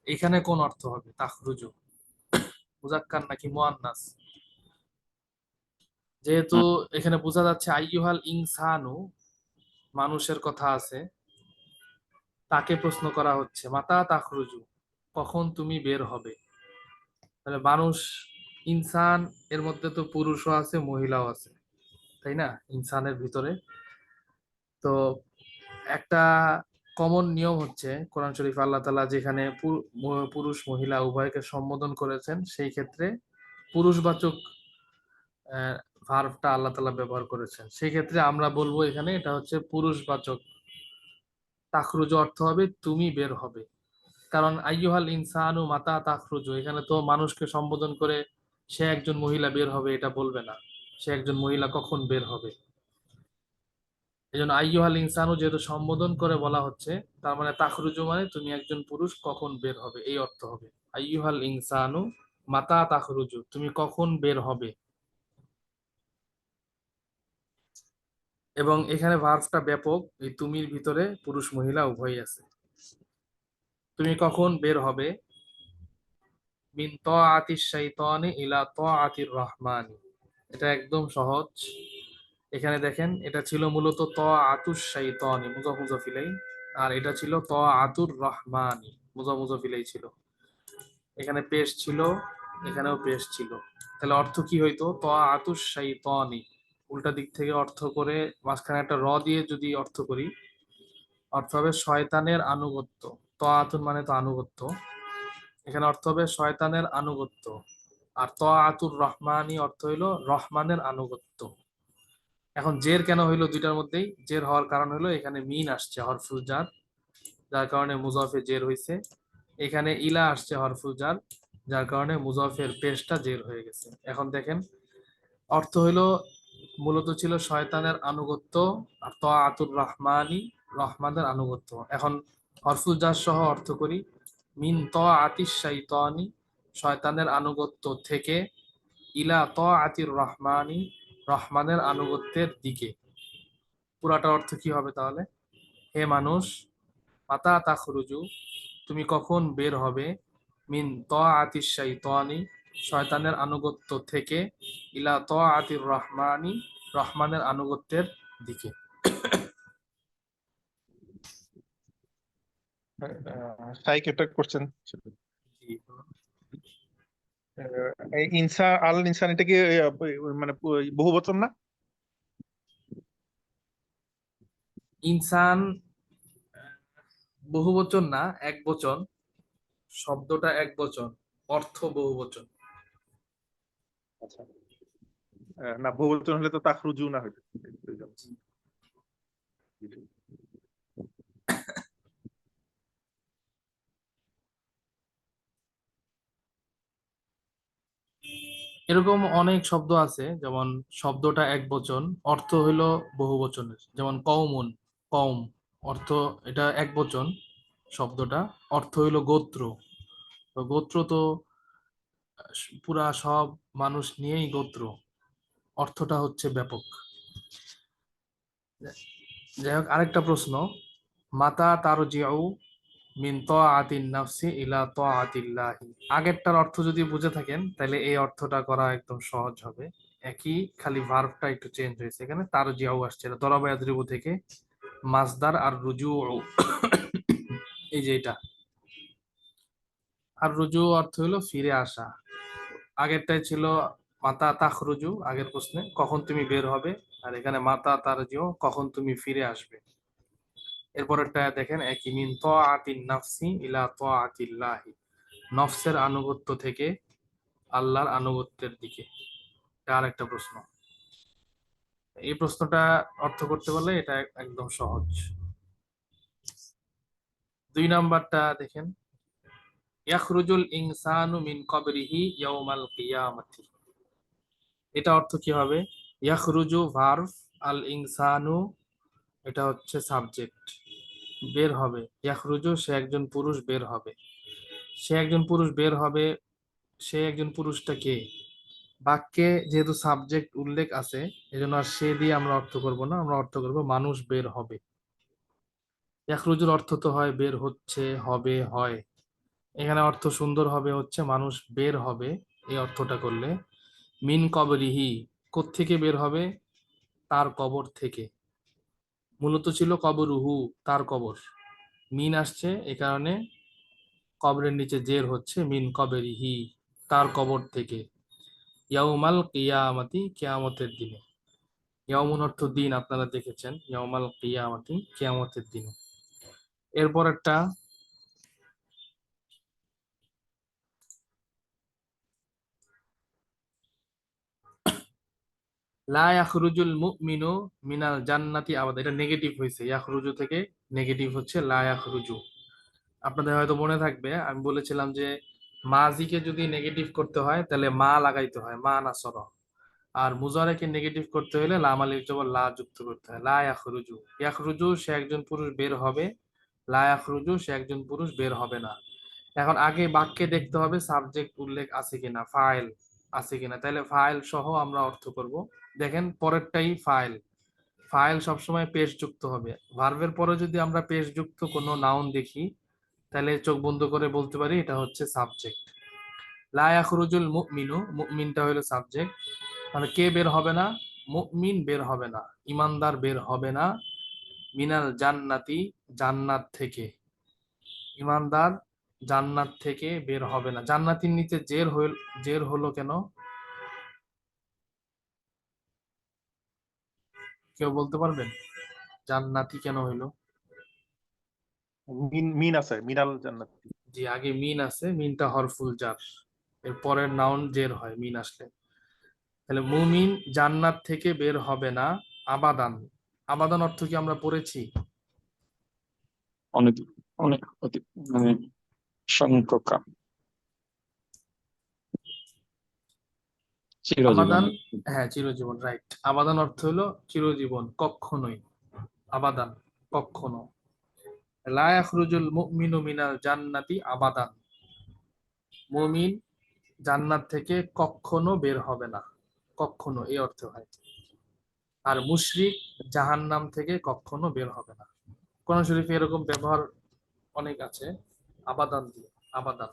এখানে কোন অর্থ হবে তাখরুজু, মুজাক্কার নাকি মুয়ান্নাস? যেহেতু এখানে বোঝা যাচ্ছে আইয়ুহাল ইনসানু, মানুষের কথা আছে, তাকে প্রশ্ন করা হচ্ছে মাতা তাখরুজু, কখন তুমি বের হবে। তাহলে মানুষ, ইনসান, এর মধ্যে তো পুরুষও আছে মহিলাও আছে, তাই না, ইনসানের ভিতরে। তো একটা কমন নিয়ম হচ্ছে কোরআন শরীফ আল্লাহ তাআলা যেখানে পুরুষ মহিলা উভয়কে সম্বোধন করেছেন, সেই ক্ষেত্রে পুরুষবাচক ভার্বটা আল্লাহ তাআলা ব্যবহার করেছেন। সেই ক্ষেত্রে আমরা বলবো এখানে এটা হচ্ছে পুরুষবাচক। তাখরুজ অর্থ হবে তুমি বের হবে, কারণ আইয়ুহাল ইনসানু মাতা তাখরুজু, এখানে তো মানুষকে সম্বোধন করে সে একজন মহিলা বের হবে এটা বলবে না, সে একজন মহিলা কখন বের হবে। এই জন্য আইয়ুহাল ইনসানু যেহেতু সম্বোধন করে বলা হচ্ছে, তার মানে তাখরুজু মানে তুমি একজন পুরুষ কখন বের হবে এই অর্থ হবে। আইয়ুহাল ইনসানু মাতা তাখরুজু, তুমি কখন বের হবে। এবং এখানে ভার্বটা ব্যাপক, এই তুমির ভিতরে পুরুষ মহিলা উভয়ই আছে। তুমি কখন বের হবে, মিন তাআতিশ শাইতানি ইলা তাআতির রহমানি, এটা একদম সহজ। এখানে দেখেন এটা ছিল মূলত তাআতুশ শাইতানি মুযাফ মুযাফ ইলাইহি, আর এটা ছিল তাআতুর রহমানি মুযাফ মুযাফ ইলাইহি ছিল। এখানে পেশ ছিল, এখানেও পেশ ছিল, তাহলে অর্থ কি হইতো, তাআতুশ শাইতানি, উল্টা দিক থেকে অর্থ করে মাঝখানে একটা র দিয়ে যদি অর্থ করি, অর্থ হবে শয়তানের আনুগত্য। তাআতুন মানে তো আনুগত্য, এখানে অর্থ হবে শয়তানের আনুগত্য। আর তাআতুর রহমানি অর্থ হইলো রহমানের আনুগত্য। এখন জের কেন হইলো দুইটার মধ্যেই, জের হওয়ার কারণ হলো এখানে মিন আসছে হরফুল জার, যার কারণে মুজাফে জের হইছে। এখানে ইলা আসছে হরফুল জার, যার কারণে মুজাফের পেশটা জের হয়ে গেছে। এখন দেখেন অর্থ হইলো মূলত ছিল শয়তানের আনুগত্য, আর তাআতুর রহমানি রহমানের আনুগত্য। এখন হরফুল জার সহ অর্থ করি, মিন তাআতিশ শাইতানি শয়তানের আনুগত্য থেকে, ইলা তাআতির রহমানি রহমানের আনুগত্যের দিকে। পুরাটা অর্থ কি হবে তাহলে, হে মানুষ, মাতা তাখরুজু তুমি কখন বের হবে, মিন তাআতিশ শাইতানি শয়তানের আনুগত্য থেকে, ইলা তাআতির রহমানি রহমানের আনুগত্যের দিকে। শাইক একটা কোশ্চেন, জি। ইনসা আল ইনসান এটা কি মানে বহুবচন না? ইনসান বহুবচন না, এক বচন, শব্দটা এক বচন, অর্থ বহুবচন। আচ্ছা, না বহুবচন হলে তো তাখরুজু না হইতো। এরকম অনেক শব্দ আছে, যেমন শব্দটা এক বচন, অর্থ হইলো বহু বচনের, যেমন কওমুন, কওম অর্থ এটা এক বচন শব্দটা, অর্থ হইলো গোত্র। তো গোত্র তো পুরা সব মানুষ নিয়েই গোত্র, অর্থটা হচ্ছে ব্যাপক। যাই হোক, আরেকটা প্রশ্ন, মাতা তারজিউ মিন তাআতিন নাফসি ইলা তাআতিল্লাহি, আগেরটার অর্থ যদি বুঝে থাকেন তাহলে এই অর্থটা করা একদম সহজ হবে। একই, খালি ভার্বটা একটু চেঞ্জ হয়েছে, এখানে তারজিউ আসছে, এটা দরাবা ইয়াদরিবু থেকে মাসদার, আর রুজু এই যে এটা, আর রুজু অর্থ হলো ফিরে আসা। আগেরটাই ছিল মাতা তাখরুজু, আগের প্রশ্নে কখন তুমি বের হবে, আর এখানে মাতা তারজিউ কখন তুমি ফিরে আসবে। এরপরেরটা দেখেন একই, মিন তাআতিন নাফসি ইলা তাআতিল্লাহি, নফসের আনুগত্য থেকে আল্লাহর আনুগত্যের দিকে। এটা আরেকটা প্রশ্ন। এই প্রশ্নটা অর্থ করতে বললে এটা একদম সহজ। 2 নাম্বারটা দেখেন, ইয়াখরুজুল ইনসানু মিন কবরিহি ইয়াউমাল কিয়ামাতি, এটা অর্থ কি হবে, ইয়াখরুজু ভার্ব, আল ইনসানু এটা হচ্ছে সাবজেক্ট, বের হবে, ইয়াখরুজু সে একজন পুরুষ বের হবে, সে একজন পুরুষ বের হবে, সে একজন পুরুষটা কে, বাক্যে যেহেতু সাবজেক্ট উল্লেখ আছে এজন্য আর সে দিয়ে আমরা অর্থ করব না, আমরা অর্থ করব মানুষ বের হবে। ইয়াখরুজুর অর্থ তো হয় বের হচ্ছে, হবে, হয়, এখানে অর্থ সুন্দর হবে হচ্ছে মানুষ বের হবে, এই অর্থটা করলে। মিন কবরিহি কোত্থেকে বের হবে, তার কবর থেকে, মূলত ছিল কবরুহু তার কবর, মিন আসছে এ কারণে কবরের নিচে জের হচ্ছে, মিন কবরিহি তার কবর থেকে, ইয়াউমাল কিয়ামাতি কিয়ামতের দিনে, ইয়াউমুন অর্থ দিন, আপনারা দেখেছেন, ইয়াউমাল কিয়ামাতি কিয়ামতের দিনে। এরপর একটা, লা ইয়াখরুজুল মুমিনু মিনাল জান্নাতি আবাদা, এটা নেগেটিভ হয়েছে, ইয়াখরুজু থেকে নেগেটিভ হচ্ছে লা ইয়াখরুজু, আপনাদের হয়তো মনে থাকবে আমি বলেছিলাম যে মাজিকে যদি নেগেটিভ করতে হয় তাহলে মা লাগাইতে হয়, মা নাসর। আর মুজারেকে নেগেটিভ করতে হলে লাম আলিফ জবর লা যুক্ত করতে হয়, লা ইয়াখরুজু। ইয়াখরুজু সে একজন পুরুষ বের হবে, লা ইয়াখরুজু সে একজন পুরুষ বের হবে না। এখন আগে বাক্যে দেখতে হবে সাবজেক্ট উল্লেখ আছে কিনা, ফাইল আছে কিনা, তাহলে ফাইল সহ আমরা অর্থ করব। দেখেন পরেরটাই ফাইল। ফাইল সবসময় পেশ যুক্ত হবে। ভার্বের পরে যদি আমরা পেশ যুক্ত কোনো নাউন দেখি তাহলে চোখ বন্ধ করে বলতে পারি এটা হচ্ছে সাবজেক্ট। লা ইয়াখরুজুল মুমিনু, মুমিনটা হলো সাবজেক্ট। মানে কে বের হবে না? মুমিন বের হবে না, ইমানদার বের হবে না। মিনাল জান্নাতি, জান্নাত থেকে। ইমানদার জান্নাত থেকে বের হবে না। জান্নাতির নিচে জের হলো কেন? কেউ বলতে পারবেন জান্নাতি কেন হইলো? মিন মিন আছে, মিনাল জান্নাতি। জি, আগে মিন আছে, মিনটা হরফুল জার, এর পরের নাউন জের হয় মিন আসলে। তাহলে মুমিন জান্নাত থেকে বের হবে না আবাদান। আবাদান অর্থ কি আমরা পড়েছি? অনেক অনেক মানে সংখ্যক, চিরজীবন। আবাদান, হ্যাঁ চিরজীবন, রাইট। আবাদান অর্থ হলো চিরজীবন, কখনোই। আবাদান কখনো। লা ইয়াখরুজুল মুমিনু মিনাল জান্নাতি আবাদান। মুমিন জান্নাত থেকে কখনো বের হবে না, কখনো এই অর্থ হয়। আর মুশরিক জাহান্নাম থেকে কখনো বের হবে না। কোরআন শরীফে এরকম ব্যবহার অনেক আছে, আবাদান দিয়ে, আবাদান।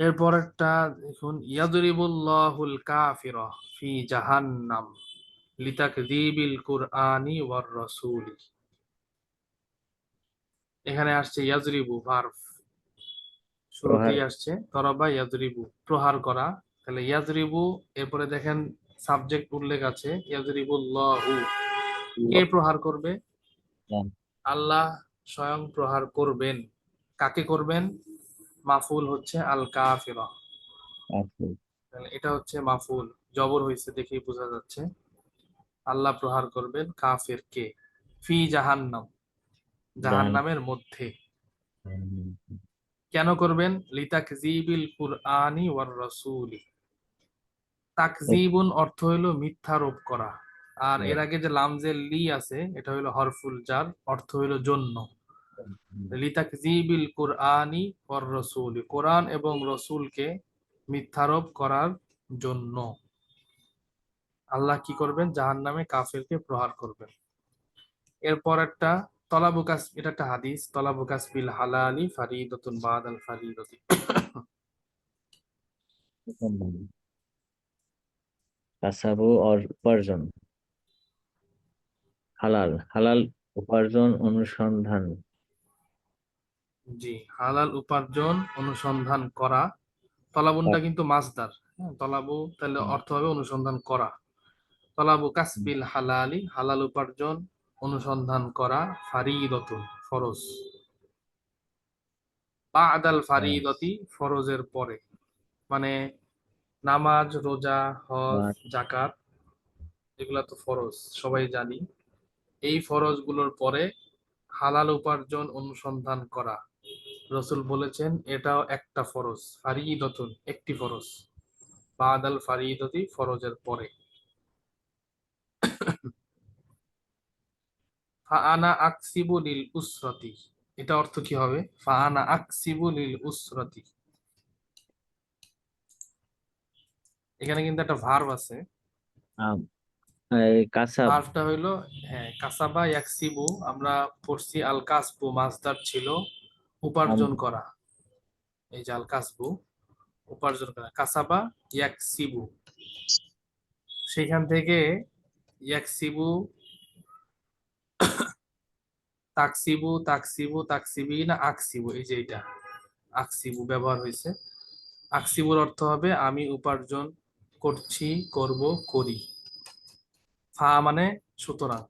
এরপর একটা দেখুন, ইয়াদরিবুল্লাহুল কাফিরা ফি জাহান্নাম লিতাকযীবিল কুরআনি ওয়ার রাসূলি। এখানে আসছে ইয়াজরিবু ভার্ব, প্রহার। শুরুতেই আসছে তরাবা ইয়াজরিবু, প্রহার করা। তাহলে ইয়াজরিবু, এরপরে দেখেন সাবজেক্ট উল্লেখ আছে ইয়াজরিবুল্লাহু। কে প্রহার করবে? আল্লাহ স্বয়ং প্রহার করবেন। কাকে করবেন? মাফুল হচ্ছে আল কাফিরা। আচ্ছা। তাহলে এটা হচ্ছে মাফুল, জবর হয়েছে দেখেই বোঝা যাচ্ছে। আল্লাহ প্রহার করবেন কাফের কে, ফি জাহান্নাম, জাহান্নামের মধ্যে। কেন করবেন? লিতাকযীবিল কুরআনি ওয়ার রাসূলি। তাকযীবুন অর্থ হইলো মিথ্যারোপ করা। আর এর আগে যে লামজের লি আছে এটা হইলো হরফুল জার, অর্থ হইলো জন্য। লিতাকযীবিল কুরআনি ওয়ার রাসূলি, কোরআন এবং রসুলকে মিথ্যারোপ করার জন্য আল্লাহ কি করবেন? জাহান্নামে কাফেরকে প্রহার করবেন। এরপর একটা তলাবু কাস, এটা একটা হাদিস, তলাবু কাসবিল হালালি ফারিদাতুন বাদাল ফারিদাতি। কাসাবু और উপার্জন, হালাল হালাল উপার্জন অনুসন্ধান। জি, হালাল উপার্জন অনুসন্ধান করা। তলাবুনটা কিন্তু মাসদার, হ্যাঁ, তলাবু তাহলে অর্থ হবে অনুসন্ধান করা। তলাবু কাসবিল হালালি, হালাল উপার্জন অনুসন্ধান করা, ফারিদাতুন ফরজ, বাদাল ফারিদতি ফরজের পরে। মানে নামাজ, রোজা, হজ, জাকাত এগুলা তো ফরজ, সবাই জানি। এই ফরজগুলোর পরে হালাল উপার্জন অনুসন্ধান করা, রসুল বলেছেন এটাও একটা ফরজ, ফারিদতুন একটি ফরজ, বাদাল ফারিদতি ফরজের পরে। ফাআনা আকসিবু লিল উসরাতি, এটা অর্থ কি হবে? ফাআনা আকসিবু লিল উসরাতি। এখানে কিন্তু একটা ভার্ব আছে। কাসাব। ভার্বটা হইলো, হ্যাঁ, কাসাবা ইয়াকসিবু, আমরা পড়ছি আল কাসবু মাসদার ছিল উপার্জন করা। এই যে আল কাসবু উপার্জন করা, কাসাবা ইয়াকসিবু, সেখান থেকে ইয়াকসিবু, তাকসিবু, তাকসিবু, তাকসিবি না আকসিবু, এই যে এটা আকসিবু ব্যবহার হয়েছে। আকসিবুর অর্থ হবে আমি উপার্জন করছি, করব, করি। ফা মানে সুতরাং,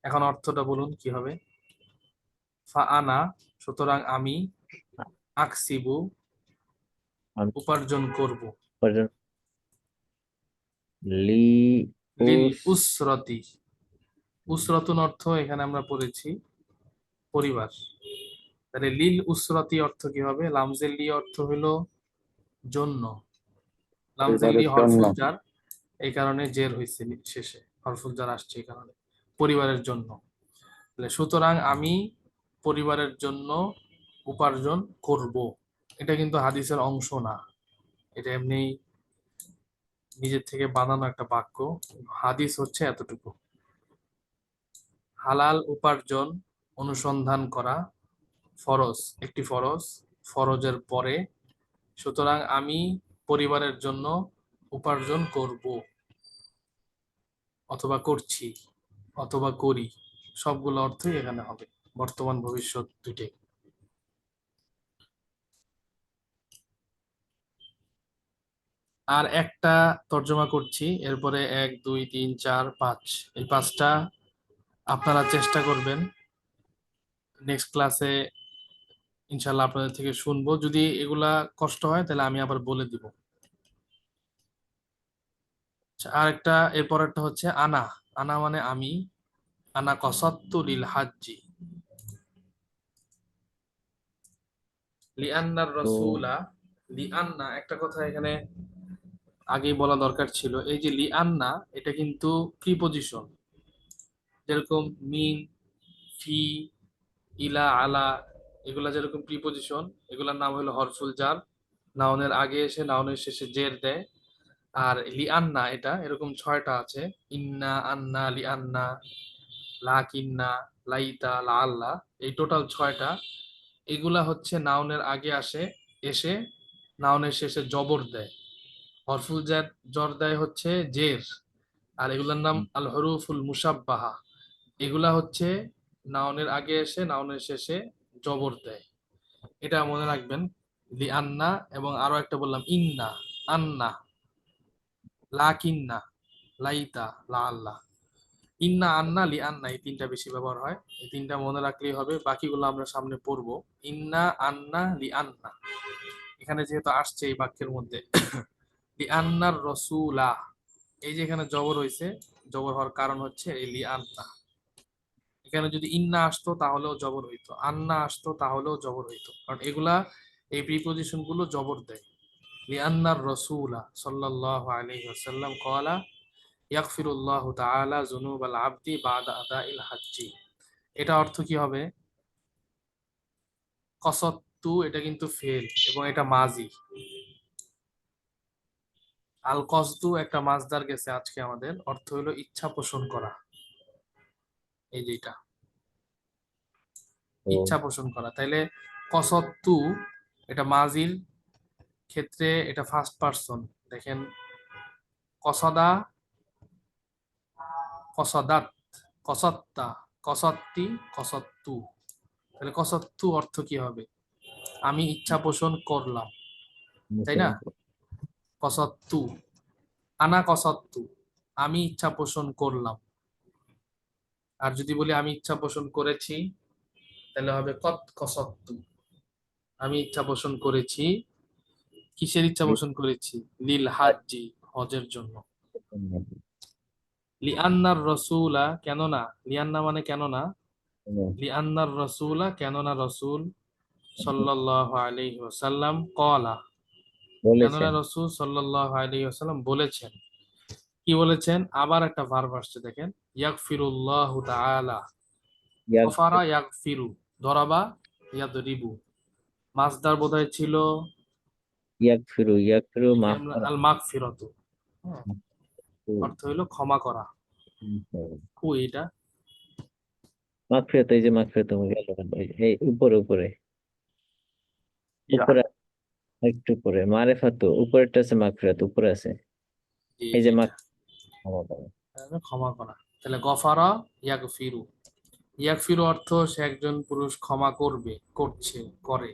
এখন অর্থটা বলুন কি হবে? ফা আনা, সুতরাং আমি, আকসিবু, আমি উপার্জন করব, উপার্জন, লি লিল উস উসরতি, উসরতুন অর্থ এখানে আমরা পড়েছি পরিবার। তাহলে লিল উসরতি অর্থ কি হবে? লামজের লি অর্থ হলো জন্য, লামজের লি পরিবারের জন্য। হরফুল জার, এই কারণে জের হয়েছে শেষে, হরফুল জার আসছে এই কারণে, পরিবারের জন্য। তাহলে সুতরাং আমি পরিবারের জন্য উপার্জন করব, এটা কিন্তু হাদিসের অংশ না, এটা এমনি নিজের থেকে বানানো একটা বাক্য। হাদিস হচ্ছে এতটুকু, হালাল উপার্জন অনুসন্ধান করা ফরজ, একটি ফরজ, ফরজের পরে, সুতরাং আমি পরিবারের জন্য উপার্জন করব, অথবা করছি, অথবা করি, সবগুলো অর্থই এখানে হবে, বর্তমান ভবিষ্যৎ দুইটাই। আর একটা তর্জমা করছি, এরপরে 1 2 3 4 5, এই 5টা আপনারা চেষ্টা করবেন নেক্সট ক্লাসে ইনশাল্লাহ আপনাদের থেকে শুনবো। যদি এগুলা কষ্ট হয় তাহলে আমি আবার বলে দিব। আচ্ছা, আর একটা, এরপর একটা হচ্ছে আনা, আনা মানে আমি, আনা কসাত্তু লিল হাজ্জি লিআন্নার তো রাসূলা, লিআন্না একটা কথা এখানে আগেই বলা দরকার ছিল, এই যে লিআন্না এটা কিন্তু প্রিপজিশন, যেরকম মিন, ফি, ইলা, আলা, এগুলা যেরকম প্রিপজিশন, এগুলার নাম হলো হরফুল জার, নাউনের আগে এসে নাউনের শেষে জের দেয়। আর লিআন্না এটা এরকম 6টা আছে, ইন্না, আন্না, লিআন্না, লাকিন্না, লাইতা, লাআল্লা, এই টোটাল 6টা। এগুলা হচ্ছে নাউনের আগে আসে, এসে নাউনের শেষে জবর দেয়, হরফুল জার জর দেয় হচ্ছে জের। আর এগুলার নাম আল হরুফুল মুসাব্বাহা, এগুলা হচ্ছে নাউনের আগে এসে নাউনের শেষে জবর দেয়, এটা মনে রাখবেন। লি আন্না, এবং আরো একটা বললাম ইন্না, আন্না, লাকিন্না, লাইতা, লা আল্লাহ। ইন্না, আন্না, লি আন্না, এই 3টা বেশি ব্যবহার হয়, এই 3টা মনে রাখলেই হবে, বাকিগুলো আমরা সামনে পড়বো। ইন্না, আন্না, লি আন্না, এখানে যেহেতু আসছে এই বাক্যের মধ্যে লি আন্নার রসুলা, এই যে এখানে জবর হয়েছে, জবর হওয়ার কারণ হচ্ছে এই লি আন্না। এখানে যদি ইন্না আসতো তাহলেও জবর হইতো, আন্না আসতো তাহলেও জবর হইতো, কারণ এগুলা, এই প্রিপজিশন গুলো জবর দেয়। লিআন্নার রাসূলা সাল্লাল্লাহু আলাইহি ওয়াসাল্লাম ক্বালা ইয়াগফিরুল্লাহু তাআলা যুনুবাল আবদি বাদা আদাইল হাজ্জি, এটা অর্থ কি হবে? কসত্তু এটা কিন্তু ফেল এবং এটা মাজি, আল কসদু একটা মাসদার গেছে আজকে আমাদের, অর্থ হলো ইচ্ছা পোষণ করা, এই যে এটা তো ইচ্ছা পোষণ করা। তাইলে কসত্তু এটা মাজির ক্ষেত্রে এটা ফার্স্ট পারসন, দেখেন কসদা, কসদাত, কসত্তা, কসত্তি, কসত্তু, তাহলে কসত্তু অর্থ কি হবে? আমি ইচ্ছা পোষণ করলাম, তাই না? কসত্তু, আনা কসত্তু, আমি ইচ্ছা পোষণ করলাম। আর যদি বলি আমি ইচ্ছা পোষণ করেছি, তাহলে হবে কত কসত্তু, আমি ইচ্ছা পোষণ করেছি, কিসের ইচ্ছা পোষণ করেছি? লিল হাজ্জি, হজের জন্য। লিআন্নার রসুলা, কেননা, লিআন্না মানে কেননা, লিআন্নার রসুলা কেননা রসুল সাল্লাল্লাহু আলাইহি ওয়াসাল্লাম ক্বালা, কেননা বলেছেন রসুল সাল্লাল্লাহু আলাইহি ওয়াসাল্লাম বলেছেন। কি বলেছেন? আবার একটা ভার্ব আসছে দেখেন, ইয়াগফিরুল্লাহু তাআলা, ইয়াক গফারা ইয়াগফিরু, দরাবা ইয়াদরিবু, মাসদার বোধহয় ছিল ইয়াক ফিরু এই যে মাফ আমরা করা। আল মাগফিরাতু, হ্যাঁ, অর্থ হইলো ক্ষমা করা। কই এটা? মাগফিরাত, এই যে মাগফিরাত গেল, এই উপরে উপরে ইয়া, উপরে, একটু উপরে মারেফাত, উপরেরটা আছে মাগফিরাত, উপরে আছে জি এই যে যেটা মাগ, ক্ষমা করা। ক্ষমা করা। তাহলে গফারা ইয়াগফিরু, ইয়াগফিরু অর্থ সে একজন পুরুষ ক্ষমা করবে, করছে, করে,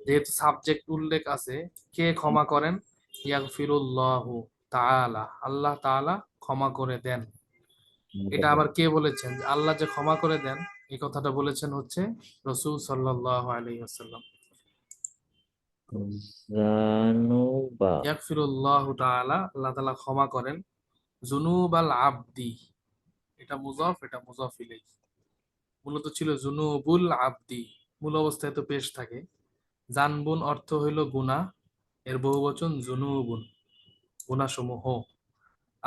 যেহেতু সাবজেক্ট উল্লেখ আছে, কে ক্ষমা করেন? ইয়াগফিরুল্লাহু তাআলা, আল্লাহ তাআলা ক্ষমা করে দেন। এটা আবার কে বলেছেন? যে আল্লাহ যে ক্ষমা করে দেন, এই কথাটা বলেছেন হচ্ছে রাসূল সাল্লাল্লাহু আলাইহি ওয়াসাল্লাম। জানুবা। ইয়াগফিরুল্লাহু তাআলা, আল্লাহ তাআলা ক্ষমা করেন, যুনুবাল আবদি, এটা মুযাফ, এটা মুযাফ ইলাইহি। মূলত ছিল যুনুবুল আবদি, মূল অবস্থায় তো পেশ থাকে। জানবুন অর্থ হইল গুনাহ, এর বহুবচন যুনুবুন, গুনাহসমূহ।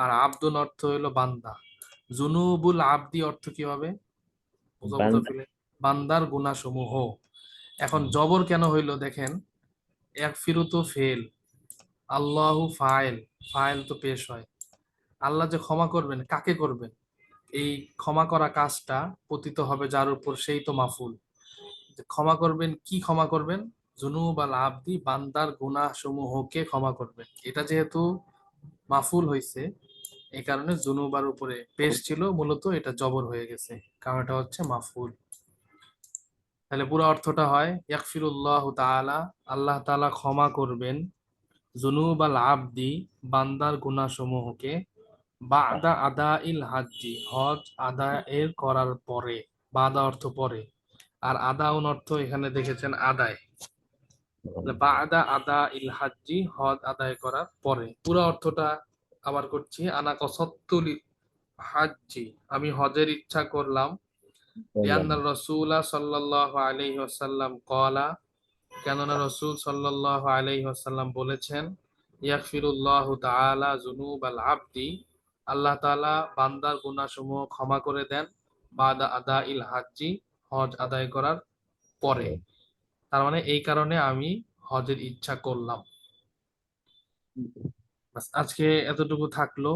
আর আবদুন অর্থ হইল বান্দা। যুনুবুল আবদি অর্থ কি হবে? মুযাফ মুযাফ বান্দা। ইলাইহি, বান্দার গুনাহসমূহ। এখন জবর কেন হইলো দেখেন, ইয়াগফিরু তো ফেল, আল্লাহু ফাইল, ফাইল তো পেশ হয়। আল্লাহ যে ক্ষমা করবেন, কাকে করবেন? এই ক্ষমা করা কাজটা পতিত হবে যার উপর, সেই তো মাফুল। যে ক্ষমা করবেন, কি ক্ষমা করবেন? যুনুব আল আবদি, বান্দার গুনাহ সমূহকে ক্ষমা করবেন। এটা যেহেতু মাফুল হয়েছে, এই কারণে যুনুবার উপরে পেশ ছিল, মূলত এটা জবর হয়ে গেছে, কারণ এটা হচ্ছে মাফুল। তাহলে পুরো অর্থটা হয় ইয়াগফিরুল্লাহু তাআলা, আল্লাহ তাআলা ক্ষমা করবেন, যুনুব আল আবদি, বান্দার গুনাহ সমূহকে, বাদা আদা ইল হাজ্জি, হজ আদায়ের করার পরে। বাদা অর্থ পরে, আর আদাউন অর্থ এখানে দেখেছেন আদায়। তাহলে বাদা আদা ইল হাজ্জি, হজ আদায় করার পরে। পুরো অর্থটা আবার করছি, আনা কসাত্তুলি হাজ্জি, আমি হজের ইচ্ছা করলাম। লিআন্না রাসূলা সাল্লাল্লাহু আলাইহি ওয়াসাল্লাম ক্বালা, কেননা রাসূল সাল্লাল্লাহু আলাইহি ওয়াসাল্লাম বলেছেন, ইয়াগফিরুল্লাহু তাআলা যুনুবাল আবদি, আল্লাহ তাআলা বান্দার গুনাহসমূহ ক্ষমা করে দেন, বাদা আদা ইল হাজ্জি, হজ আদায় করার পরে। তার মানে এই কারণে আমি হজের ইচ্ছা করলাম। বাস, আজকে এতটুকু থাকলো।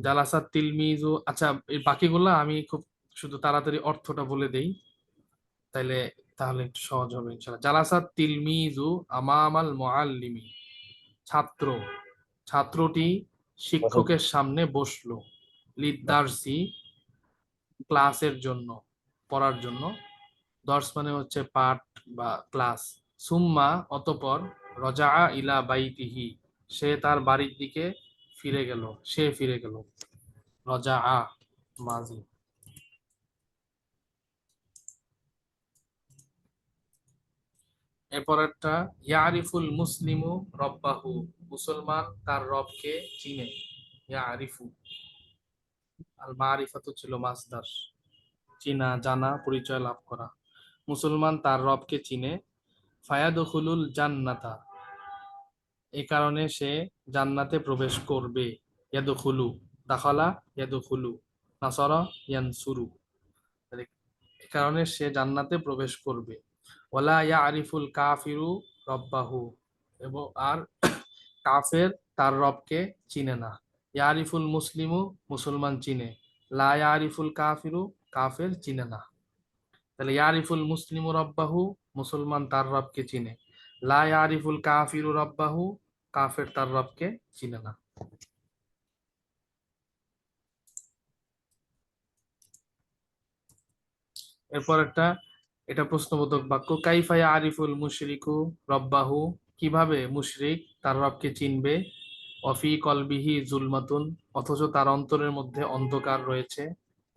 জালাসাত তিলমিজু, আচ্ছা এই বাকিগুলা আমি খুব শুধু তাড়াতাড়ি অর্থটা বলে দেই, তাইলে তাহলে একটু সহজ হবে ইনশাআল্লাহ। জালাসাত তিলমিজু আমামাল মুআল্লিমি, ছাত্র, ছাত্রটি শিক্ষকের সামনে বসলো, লিদ্দারসি, ক্লাসের জন্য, পড়ার জন্য। দর্স মানে হচ্ছে পাঠ বা ক্লাস। সুম্মা অতঃপর, রজা ইলা বাইতিহি, সে তার বাড়ির দিকে ফিরে গেল, সে ফিরে গেল। রজা মাজি। এরপরেরটা, ইয়ারিফুল মুসলিমু রব্বাহু, মুসলমান তার রবকে চিনে। ইয়ারিফু, আল মারিফাতু ছিল মাসদার, চিনা, জানা, পরিচয় লাভ করা। মুসলমান তার রবকে চিনে। ফায়াদখুলুল জান্নাতা, এই কারণে সে জান্নাতে প্রবেশ করবে। ইয়াদখুলু, দাখালা ইয়াদখুলু, নাসারা ইয়ানসুরু, এই কারণে সে জান্নাতে প্রবেশ করবে। ওয়ালা ইয়ারিফুল কাফিরু রব্বাহু, এবং আর কাফের তার রবকে চিনে না। ইয়ারিফুল মুসলিমু, মুসলমান চিনে। লা ইয়ারিফুল কাফিরু, কাফের চিনে না। তাহলে ইয়ারিফুল মুসলিমু রব্বাহু, মুসলমান তার রবকে চিনে। লা ইয়ারিফুল কাফিরু রব্বাহু, কাফের তার রবকে চিনে না। এরপর একটা, এটা প্রশ্নবোধক বাক্য, কাইফা ইয়ারিফুল মুশরিকু রব্বাহু, কিভাবে মুশরিক তার রবকে চিনবে। অফি কলবিহি জুলমাতুন, অথচ তার অন্তরের মধ্যে অন্ধকার রয়েছে।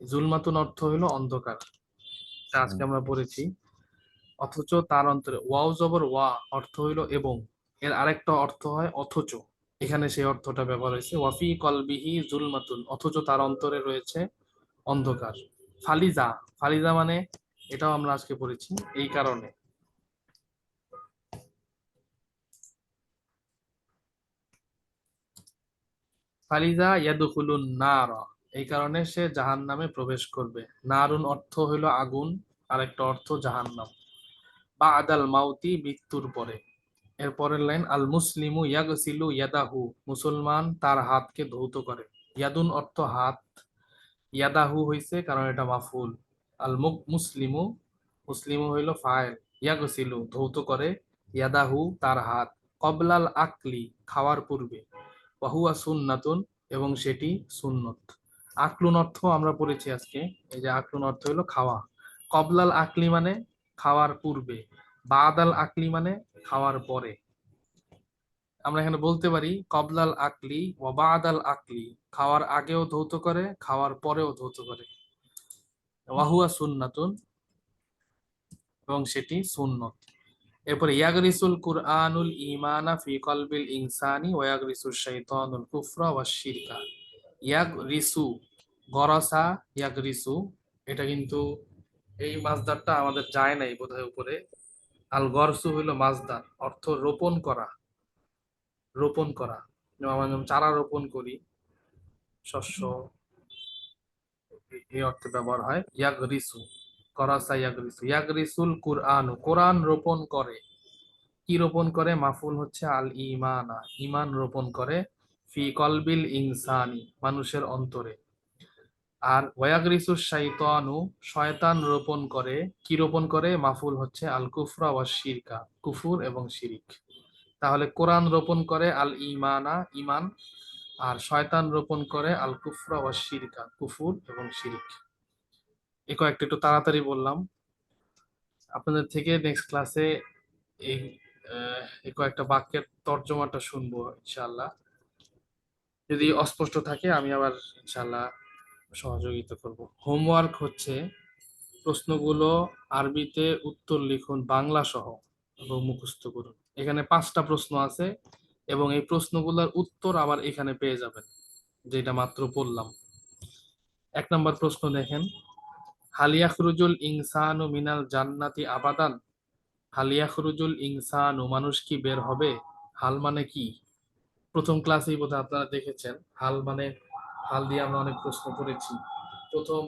জুলমাতুন অর্থ হইলো অন্ধকার, তা আজকে আমরা পড়েছি। অথচ তার অন্তরে, ওয়াও জবর ওয়া অর্থ হইলো এবং, এর আরেকটা অর্থ হয় অথচ, এখানে সেই অর্থটা ব্যবহার হয়েছে। ওয়াফি কলবিহি জুলমাতুন, অথচ তার অন্তরে রয়েছে অন্ধকার। ফালিজা, ফালিজা মানে, এটাও আমরা আজকে পড়েছি, এই কারণে। ফালিজা ইয়াদখুলুন নার, এই কারণে সে জাহান্নামে প্রবেশ করবে। নারুন অর্থ হইলো আগুন, আরেকটা অর্থ জাহান্নাম। বাদাল মাউতি, মৃত্যুর পরে। এর পরের লাইন, আল মুসলিমু ইয়াগসিলু ইয়াদাহু, মুসলমান তার হাতকে ধৌত করে। ইয়াদুন অর্থ হাত, ইয়াদাহু হইছে কারণ এটা মাফুল। আল মুসলিমু, মুসলিমু হইল ফাইল, ইয়াগসিলু ধৌত করে, ইয়াদাহু তার হাত, কবলাল আকলি খাওয়ার পূর্বে, ওয়াহুয়া সুন্নাতুন এবং সেটি সুন্নত। আকলুন অর্থ আমরা পড়েছি আজকে, এই যে আকলুন অর্থ হইলো খাওয়া। কবলাল আকলি মানে খাওয়ার পূর্বে, বাদাল আকলি মানে খাওয়ার পরে। আমরা এখানে বলতে পারি কবলাল আকলি ওয়া বাদাল আকলি, খাওয়ার আগেও ধৌত করে, খাওয়ার পরেও ধৌত করে। ওয়াহুয়া সুন্নাতুন, এবং সেটি সুন্নত। এরপরে ইয়াগরিসুল কুরআনুল ঈমানা ফি কলবিল ইনসানি ওয়া ইয়াগরিসুশ শাইতানুল কুফরা ওয়াশ শিরকা। ইয়াগরিসু, গরাসা, ইয়াগরিসু, এটা কিন্তু এই মাসদারটা আমাদের যায় নাই বোধহয় উপরে। আল গরসু হইল মাসদার, অর্থ রোপণ করা, রোপণ করা। যেমন আমরা যেমন চারা রোপণ করি, শস্য, এই অর্থে ব্যবহার হয়। ইয়াগরিসু, গরাসা ইয়াগরিসু। ইয়াগরিসুল কুরআনু, কোরআন রোপণ করে। কি রোপণ করে? মাফুল হচ্ছে আল ইমানা, ইমান রোপণ করে। ফি কলবিল ইনসানি, মানুষের অন্তরে। আর ওয়াগরিসুশ শাইতানু, শয়তান রোপণ করে। কি রোপণ করে? মাফুল হচ্ছে আল কুফরা ওয়া শিরকা, কুফুর এবং শিরিক। তাহলে কোরআন রোপণ করে আল ইমানা, ইমান, আর শয়তান রোপণ করে আল কুফরা ওয়া শিরকা, কুফুর এবং শিরিক। এই কয়েকটা একটু তাড়াতাড়ি বললাম। আপনাদের থেকে নেক্সট ক্লাসে এই এই কয়েকটা বাক্যের তর্জমাটা শুনবো ইনশাআল্লাহ। যদি অস্পষ্ট থাকে আমি আবার ইনশাআল্লাহ সহযোগিতা করব। হোমওয়ার্ক হচ্ছে প্রশ্নগুলো আরবিতে উত্তর লিখুন বাংলা সহ এবং মুখস্থ করুন। এখানে 5টা প্রশ্ন আছে এবং এই প্রশ্নগুলোর উত্তর আবার এখানে পেয়ে যাবেন, যেটা মাত্র বললাম। 1 নম্বর প্রশ্ন দেখেন, হালিয়াখরুজুল ইনসানু মিনাল জান্নাতি আবাদান। হালিয়াখরুজুল ইনসানু, মানুষ কি বের হবে? হাল মানে কি? প্রথম ক্লাসেই বোধহয় আপনারা দেখেছেন, হাল মানে, হাল দিয়ে আমরা অনেক প্রশ্ন করেছি প্রথম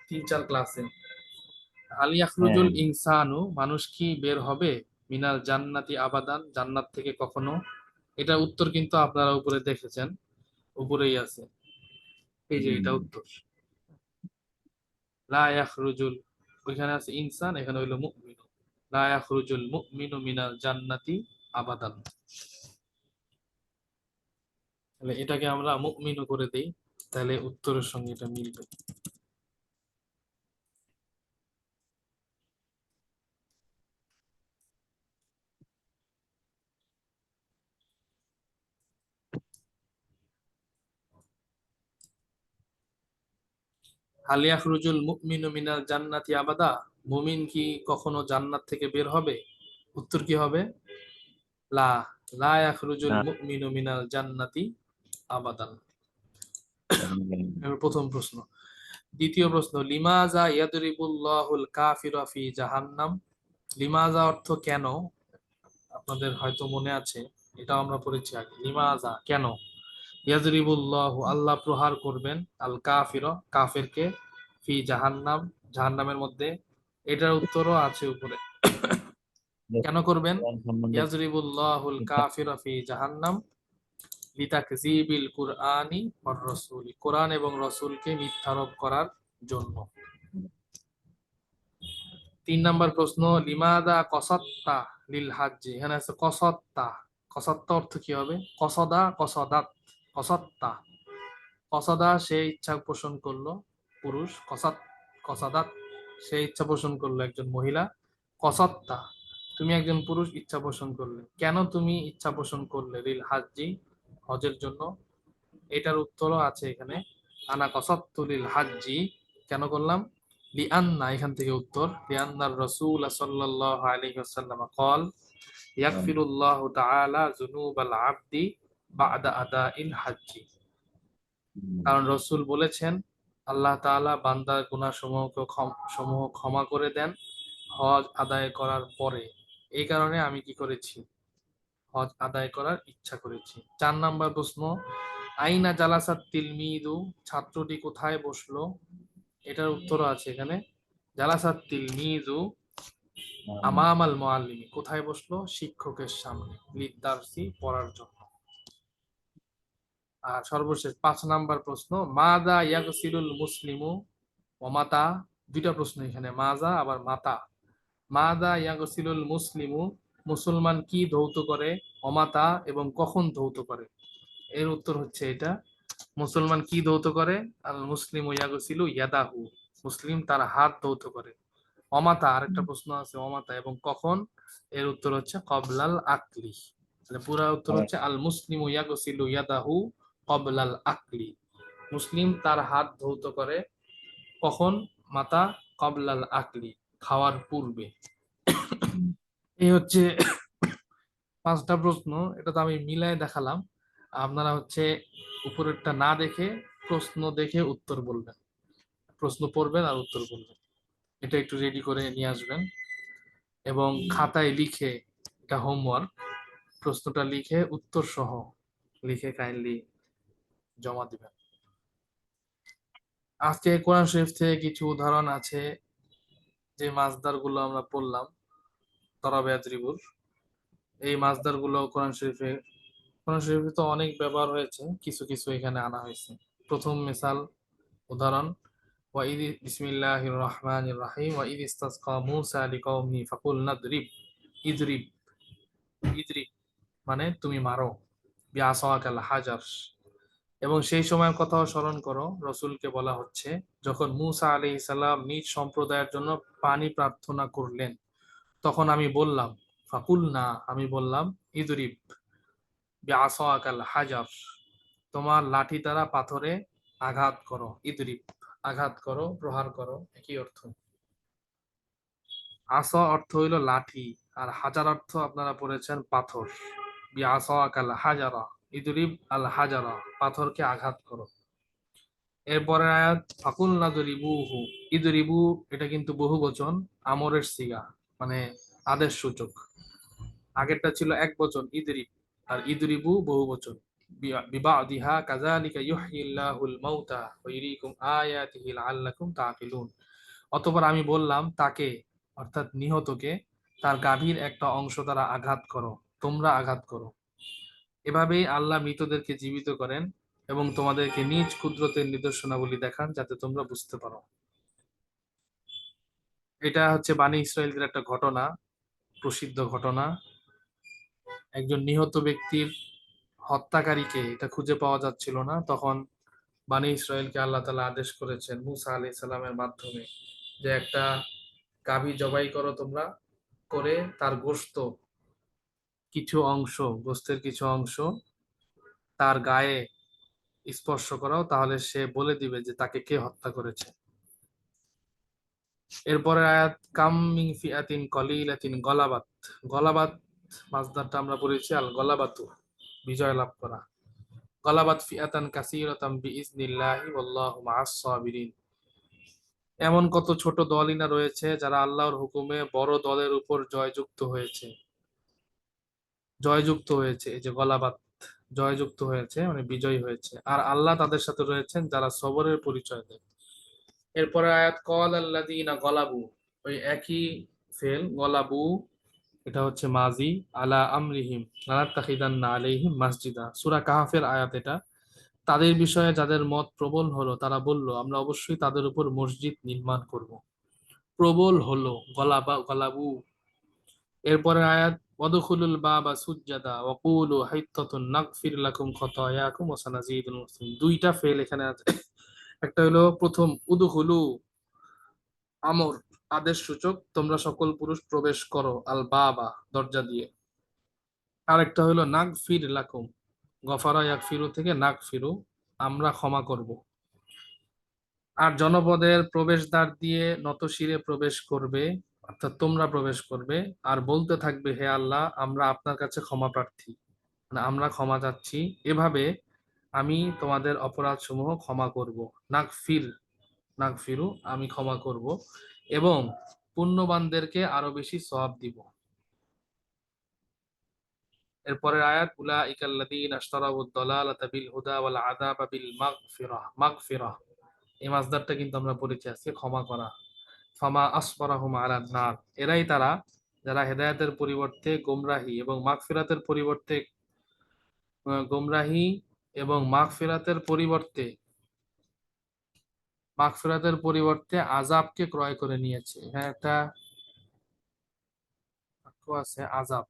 3-4 ক্লাসে। হালিয়াখরুজুল হ্যাঁ, ইনসানু, মানুষ কি বের হবে? মিনাল জান্নাতি আবাদান, জান্নাত থেকে কখনো। এটা উত্তর কিন্তু আপনারা উপরে দেখেছেন, উপরেই আছে, এই যে এটা উত্তর। লা ইয়াখরুজুল, ওইখানে আছে ইনসান, এখানে হইলো মুমিনু। লা ইয়াখরুজুল মুমিনু মিনাল জান্নাতি আবাদান। তাহলে এটাকে আমরা মুমিনু করে দেই, তাহলে উত্তরের সঙ্গে এটা মিলবে। হাল ইয়াখরুজুল মুমিনু মিনাল জান্নাতি আবাদা, মুমিন কি কখনো জান্নাত থেকে বের হবে? উত্তর কি হবে? লা, লা ইয়াখরুজুল না, মুমিনু মিনাল জান্নাতি আবাদান। হ্যাঁ, এবার প্রথম প্রশ্ন। দ্বিতীয় প্রশ্ন, লিমাজা ইয়াদরিবুল্লাহুল কাফিরা ফি জাহান্নাম। লিমাজা অর্থ কেন, আপনাদের হয়তো মনে আছে, এটাও আমরা পড়েছি আগে। লিমাজা, কেন? ইয়াজরিবুল্লাহু, আল্লাহ প্রহার করবেন, আল কাফিরা, কাফেরকে, ফি জাহান্নাম, জাহান্নামের মধ্যে। এটার উত্তরও আছে উপরে। কেন করবেন? কোরআন সম্বন্ধে ইয়াজরিবুল্লাহুল কাফিরা ফি জাহান্নাম লিতাকযিবিল কুরআনি ওয়ার রাসূলি, কোরআন এবং রাসূলকে মিথ্যারোপ করার জন্য। 3 নাম্বার প্রশ্ন, লিমাদা কসাত্তা লিল হাজ্জি। এখানে আছে কসাত্তা, কসাত্তা অর্থ কি হবে? কসদা, কসদাত, কসাত্তা। কসদা সে ইচ্ছা পোষণ করলো, পুরুষ। কসাদাত সে ইচ্ছা পোষণ করলো, একজন মহিলা। কসাত্তা, তুমি একজন পুরুষ ইচ্ছা পোষণ করলে। কেন তুমি ইচ্ছা পোষণ করলে? লিল হাজ্জি, হজের জন্য। এটার উত্তরও আছে এখানে। আনা কসাত্তু লিল হাজ্জি, কেন করলাম? লিআন্না, এখান থেকে উত্তর, লিআন্নার রাসূল সাল্লাল্লাহু আলাইহি ওয়াসাল্লাম ক্বাল ইয়াগফিরুল্লাহু তাআলা যুনুবাল আবদি বা'দা আদাইল হাজ্জি। কারণ রাসূল বলেছেন, আল্লাহ তাআলা বান্দার গুনাহ সমূহ ক্ষমা করে দেন হজ আদায় করার পরে। এই কারণে আমি কি করেছি? হজ আদায় করার ইচ্ছা করেছি। 4 নাম্বার প্রশ্ন, আইনা জালাসাত তিলমিদু, ছাত্রটি কোথায় বসলো? এটার উত্তর আছে এখানে। জালাসাত তিলমিদু আমামাল মুআল্লিমি, কোথায় বসলো? শিক্ষকের সামনে। লিদ্দারসি, পড়ার জন্য। আর সর্বশেষ 5 নাম্বার প্রশ্ন, মাযা ইয়াগসিলুল মুসলিমু ওয়া মাতা। দুইটা প্রশ্ন এখানে, মাজা আবার মাতা। মাযা ইয়াগসিলুল মুসলিমু, মুসলমান কি ধৌত করে? অমাতা, এবং কখন ধৌত করে? এর উত্তর হচ্ছে এটা, মুসলমান কি ধৌত করে? আল মুসলিমু ইয়াগসিলু ইয়াদাহু, মুসলিম তার হাত ধৌত করে। অমাতা, আরেকটা প্রশ্ন আছে, অমাতা এবং কখন? এর উত্তর হচ্ছে কবলাল আকলি, তাহলে পুরা উত্তর হচ্ছে আল মুসলিমু ইয়াগসিলু ইয়াদাহু ক্বাবলাল আকলি। মুসলিম তার হাত ধৌত করে কখন? মাতা ক্বাবলাল আকলি, খাওয়ার পূর্বে। এই হচ্ছে 5টা প্রশ্ন। এটা তো আমি মিলায় দেখালাম, আপনারা হচ্ছে উপরেরটা না দেখে প্রশ্ন দেখে উত্তর বলবেন, প্রশ্ন পড়বেন আর উত্তর বলবেন। এটা একটু রেডি করে নিয়ে আসবেন এবং খাতায় লিখে, এটা হোমওয়ার্ক, প্রশ্নটা লিখে উত্তর সহ লিখে কাইন্ডলি জমা দিবেন। আজকে কোরআন শরীফ থেকে কিছু উদাহরণ আছে, যে মাসদার গুলো আমরা পড়লাম তরাবা ইয়াদরিবুর, এই মাসদার গুলো কোরআন শরীফে তো অনেক ব্যবহার হয়েছে, কিছু কিছু এখানে আনা হয়েছে। প্রথম মিসাল উদাহরণ, ওয়াইদ বিসমিল্লাহির রহমানির রহিম ওয়াইদ ইস্তাসকা মূসা লিকাওমি ফাকুলনা দ্রিব। ইদরিব, ইদরিব মানে তুমি মারো, বিআসাকাল হাজার। এবং সেই সময়ের কথাও স্মরণ করো, রসুলকে বলা হচ্ছে যখন মূসা আলাইহিস সালাম নিজ সম্প্রদায়ের জন্য পানি প্রার্থনা করলেন, তখন আমি বললাম, ফাকুলনা আমি বললাম, ইদরিব বিআসাকাল হাজার, তোমার লাঠি দ্বারা পাথরে আঘাত করো। ইদরিব আঘাত করো, প্রহার করো, একই অর্থ। আসা অর্থ হইল লাঠি, আর হাজার অর্থ আপনারা পড়েছেন পাথর। বিআসাকাল হাজারা, ইদরিব আল হাজারা, পাথরকে আঘাত করো। এরপরে আয়াত ফাকুলনা দরিবুহু, ইদরিবু এটা কিন্তু বহুবচন, আমরের সিগা, মানে আদেশ সূচক। আগেরটা ছিল একবচন ইদরিব, আর ইদরিবু বহুবচন। বিবাদিহা কাযালিকা ইউহয়িল্লাহুল মাউতা ওয়া ইউরিকুম আয়াতিহি লাআল্লাকুম তাকিলুন। অতঃপর আমি বললাম তাকে, অর্থাৎ নিহতকে, তার গাভীর একটা অংশ দ্বারা আঘাত করো, তোমরা আঘাত করো। এভাবেই আল্লাহ মৃতদেরকে জীবিত করেন এবং তোমাদেরকে নিজ কুদরতের নিদর্শনাবলী দেখান যাতে তোমরা বুঝতে পারো। এটা হচ্ছে বানী ইসরায়েলদের একটা ঘটনা, প্রসিদ্ধ ঘটনা। একজন নিহত ব্যক্তির হত্যাকারীকে এটা খুঁজে পাওয়া যাচ্ছিল না, তখন বানী ইসরায়েলকে আল্লাহ তাআলা আদেশ করেছেন মূসা আলাইহিস সালামের মাধ্যমে যে একটা গাভী জবাই করো তোমরা, করে তার গোস্তের কিছু অংশ তার গায়ে স্পর্শ করাও, তাহলে সে বলে দিবে যে তাকে কে হত্যা করেছে। এরপরে আয়াত কাম মিন ফিআতিন কলিলাতিন গলাবাত। গলাবাত মাসদারটা আমরা পড়েছি আল গলাবাতু, বিজয় লাভ করা। গলাবাত ফিআতান কাসীরাতাম বিইজনিল্লাহি ওয়াল্লাহু মাআস সাবিরিন। এমন কত ছোট দলই না রয়েছে যারা আল্লাহর হুকুমে বড় দলের উপর জয়যুক্ত হয়েছে। এই যে গলাবাত, জয়যুক্ত হয়েছে মানে বিজয়ী হয়েছে, আর আল্লাহ তাদের সাথে রয়েছেন যারা সবরের পরিচয় দেয়। এরপরে আয়াত কল আল্লাযীনা গলাবু, ওই একই ফেল গলাবু, এটা হচ্ছে মাজি, আলা আমরিহিম লানাত্তাখিদান্না আলাইহিম মাসজিদা, সূরা কাহফের আয়াত এটা। তাদের বিষয়ে যাদের মত প্রবল হলো তারা বলল আমরা অবশ্যই তাদের উপর মসজিদ নির্মাণ করব। প্রবল হলো, গলাবু। এরপরে আয়াত ওয়াদখুলুল বাবা সুজ্জাদা ওয়া কুলু হাইত্তাতুন নাগফির লাকুম খাতায়াকুম ওয়া সানাজিদুল মুহসিনিন। দুইটা ফেল এখানে আছে। একটা হলো প্রথম উদখুলু, আমর আদেশ সূচক, তোমরা সকল পুরুষ প্রবেশ করো, আল বাবা দরজা দিয়ে। আরেকটা হলো নাগফির লাকুম, গফারা ইয়াগফিরু থেকে নাগফিরু, আমরা ক্ষমা করব। আর জনপদের প্রবেশদ্বার দিয়ে নতশিরে প্রবেশ করবে, অর্থাৎ তোমরা প্রবেশ করবে, আর বলতে থাকবে হে আল্লাহ আমরা আপনার কাছে ক্ষমা প্রার্থী, মানে আমরা ক্ষমা চাচ্ছি, এভাবে আমি তোমাদের অপরাধ সমূহ ক্ষমা করব। নাগফিরু আমি ক্ষমা করব, এবং পুণ্যবানদেরকে আরো বেশি সওয়াব দিব। এরপরের আয়াত উলাইকাল্লাযীনা ইশতারাউদ দালালাতা বিল হুদা ওয়াল আযাবা বিল মাগফিরাহ। এই মাসদারটা কিন্তু আমরা পড়েছি আজকে, ক্ষমা করা। ফামা আসফারাহুম আলান নার, এরাই তারা যারা হেদায়েতের পরিবর্তে গোমরাহি এবং মাগফিরাতের পরিবর্তে গোমরাহি এবং মাগফিরাতের পরিবর্তে আযাবকে ক্রয় করে নিয়েছে। এখানে একটা বাক্য আছে আযাব,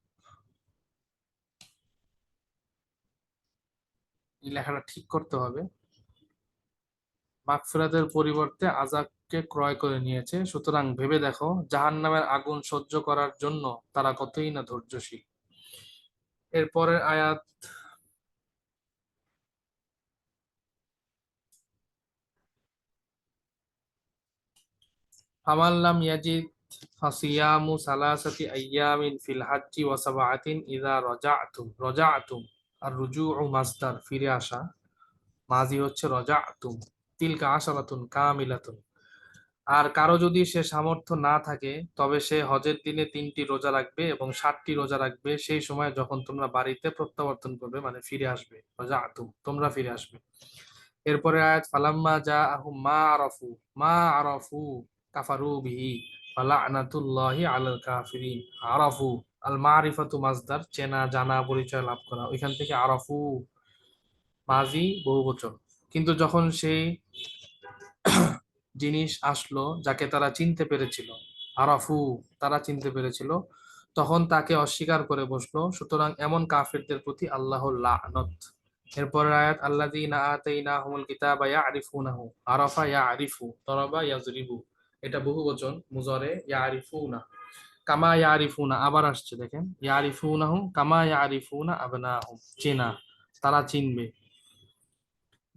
এই লেখাটা ঠিক করতে হবে। মাগফিরাতের পরিবর্তে আযাবকে ক্রয় করে নিয়েছে, সুতরাং ভেবে দেখো জাহান্নামের আগুন সহ্য করার জন্য তারা কতই না ধৈর্যশীল। এরপরের আয়াত ফামান লাম ইয়াজিদ ফাসিয়ামু সালাসাতি আইয়ামিন ফিল হাজ্জি ওয়া সাবআতিন ইযা রাজাআতুম আর রুজুউ মাসদার ফিরে আসা, মাজি হচ্ছে রাজাআতুম, তিলকা আশারাতুন কামিলাতুন। আর কারো যদি সে সামর্থ্য না থাকে তবে সে হজের দিনে 3টি রোজা রাখবে এবং 7টি রোজা রাখবে সেই সময় যখন তোমরা বাড়িতে প্রত্যাবর্তন করবে, মানে ফিরে আসবে, রাজাআতুম তোমরা ফিরে আসবে। এরপরে আয়াত ফালাম্মা জাআহুম মা আরাফু কাফারু বিহি ফালানাতুল্লাহি আলাল কাফিরিন। আরাফু আল মারিফাতু মাসদার, চেনা জানা পরিচয় লাভ করা, ওইখান থেকে আরাফু মাজি বহুবচন। কিন্তু যখন সেই জিনিস আসলো যাকে তারা চিনতে পেরেছিল, আরাফু তারা চিনতে পেরেছিল, তখন তাকে অস্বীকার করে বসলো। সুতরাং এমন কাফিরদের প্রতি আল্লাহর লানত। এরপরের আয়াত আল্লাযীনা আতাইনাহুমুল কিতাবা ইয়ারিফুনাহু, আরাফা ইয়ারিফু, দরাবা ইয়াজরিবু, এটা বহুবচন মুজারে, ইয়ারিফুনা কামা ইয়ারিফুনা, আবার আসছে দেখেন, ইয়ারিফুনাহু কামা ইয়ারিফুনা আবনাহুম, চেনা, তারা চিনবে।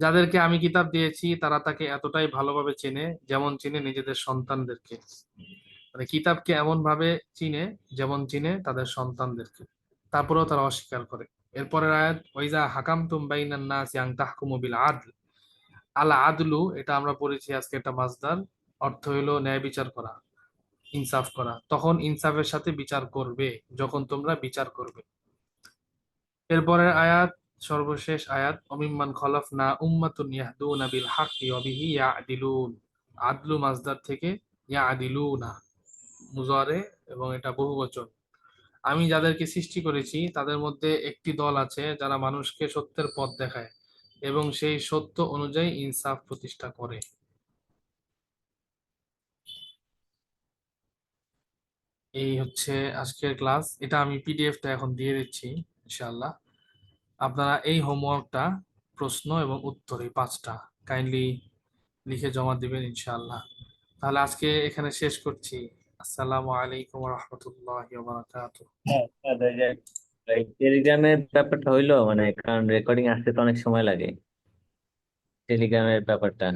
যাদেরকে আমি কিতাব দিয়েছি তারা তাকে এতটাই ভালোভাবে চেনে যেমন চিনে নিজেদের সন্তানদেরকে, মানে কিতাবকে এমন ভাবে চিনে যেমন চিনে তাদের সন্তানদেরকে, তারপরেও তারা অস্বীকার করে। এরপরের আয়াত ওয়াইজা হাকামতুম বাইনান নাসি আন তাহকুমু বিল আদল, আল আদলু এটা আমরা পড়েছি আজকে, একটা মাসদার, অর্থ হলো ন্যায় বিচার করা, ইনসাফ করা। তখন ইনসাফের সাথে বিচার করবে যখন তোমরা বিচার করবে। এরপরের আয়াত সর্বশেষ আয়াত অমিম্মান খলাফনা উম্মাতুন ইয়াহদুনা বিল হাক্কি ওয়া বিহি ইয়াদিলুন, আদলু মাসদার থেকে ইয়াদিলুনা মুজারে এবং এটা বহুবচন। আমি যাদেরকে সৃষ্টি করেছি তাদের মধ্যে একটি দল আছে যারা মানুষকে সত্যের পথ দেখায় এবং সেই সত্য অনুযায়ী ইনসাফ প্রতিষ্ঠা করে। এই হচ্ছে আজকের ক্লাস। এটা আমি পিডিএফটা এখন দিয়ে দিচ্ছি ইনশাআল্লাহ। আপনারা এই হোমওয়ার্কটা, প্রশ্ন এবং উত্তর, এই 5টা কাইন্ডলি লিখে জমা দিবেন ইনশাআল্লাহ। তাহলে আজকে এখানে শেষ করছি। আসসালামু আলাইকুম ওয়া রাহমাতুল্লাহি ওয়া বারাকাতুহু। টেলিগ্রামের ব্যাপারটা হইলো, মানে কারণ রেকর্ডিং আসতে তো অনেক সময় লাগে, টেলিগ্রামের ব্যাপারটা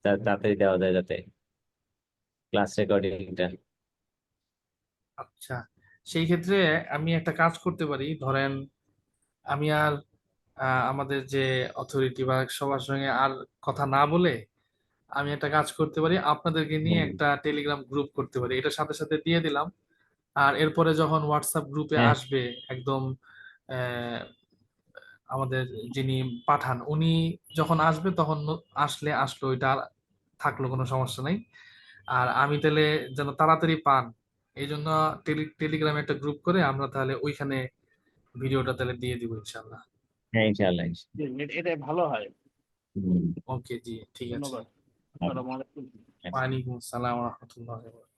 তাড়াতাড়ি দেওয়া যায় যাতে ক্লাস রেকর্ডিংটা। আচ্ছা, সেই ক্ষেত্রে আমি একটা কাজ করতে পারি, ধরেন আমি আর আমাদের যে অথরিটি বা সবার সঙ্গে আর কথা না বলে আমি একটা কাজ করতে পারি, আপনাদেরকে নিয়ে একটা টেলিগ্রাম গ্রুপ করতে পারি, এটার সাথে সাথে দিয়ে দিলাম। আর এরপরে যখন হোয়াটসঅ্যাপ গ্রুপে হ্যাঁ, আসবে একদম আহ, আমাদের যিনি পাঠান উনি যখন আসবে তখন আসলে আসলো, ওইটা আর থাকলো, কোনো সমস্যা নাই। আর আমি তাহলে যেন তাড়াতাড়ি পান এই জন্য টেলিগ্রামে একটা গ্রুপ করে আমরা তাহলে ওইখানে ভিডিওটা তাহলে দিয়ে দিব ইনশাল্লাহ। হ্যাঁ, ইনশাআল্লাহ। এটা ভালো হয়। হুম। ওকে জি, ঠিক আছে। ধন্যবাদ। আসসালামু আলাইকুম। ওয়ালাইকুম আসসালাম ওয়া রাহমাতুল্লাহি ওয়া বারাকাতুহু।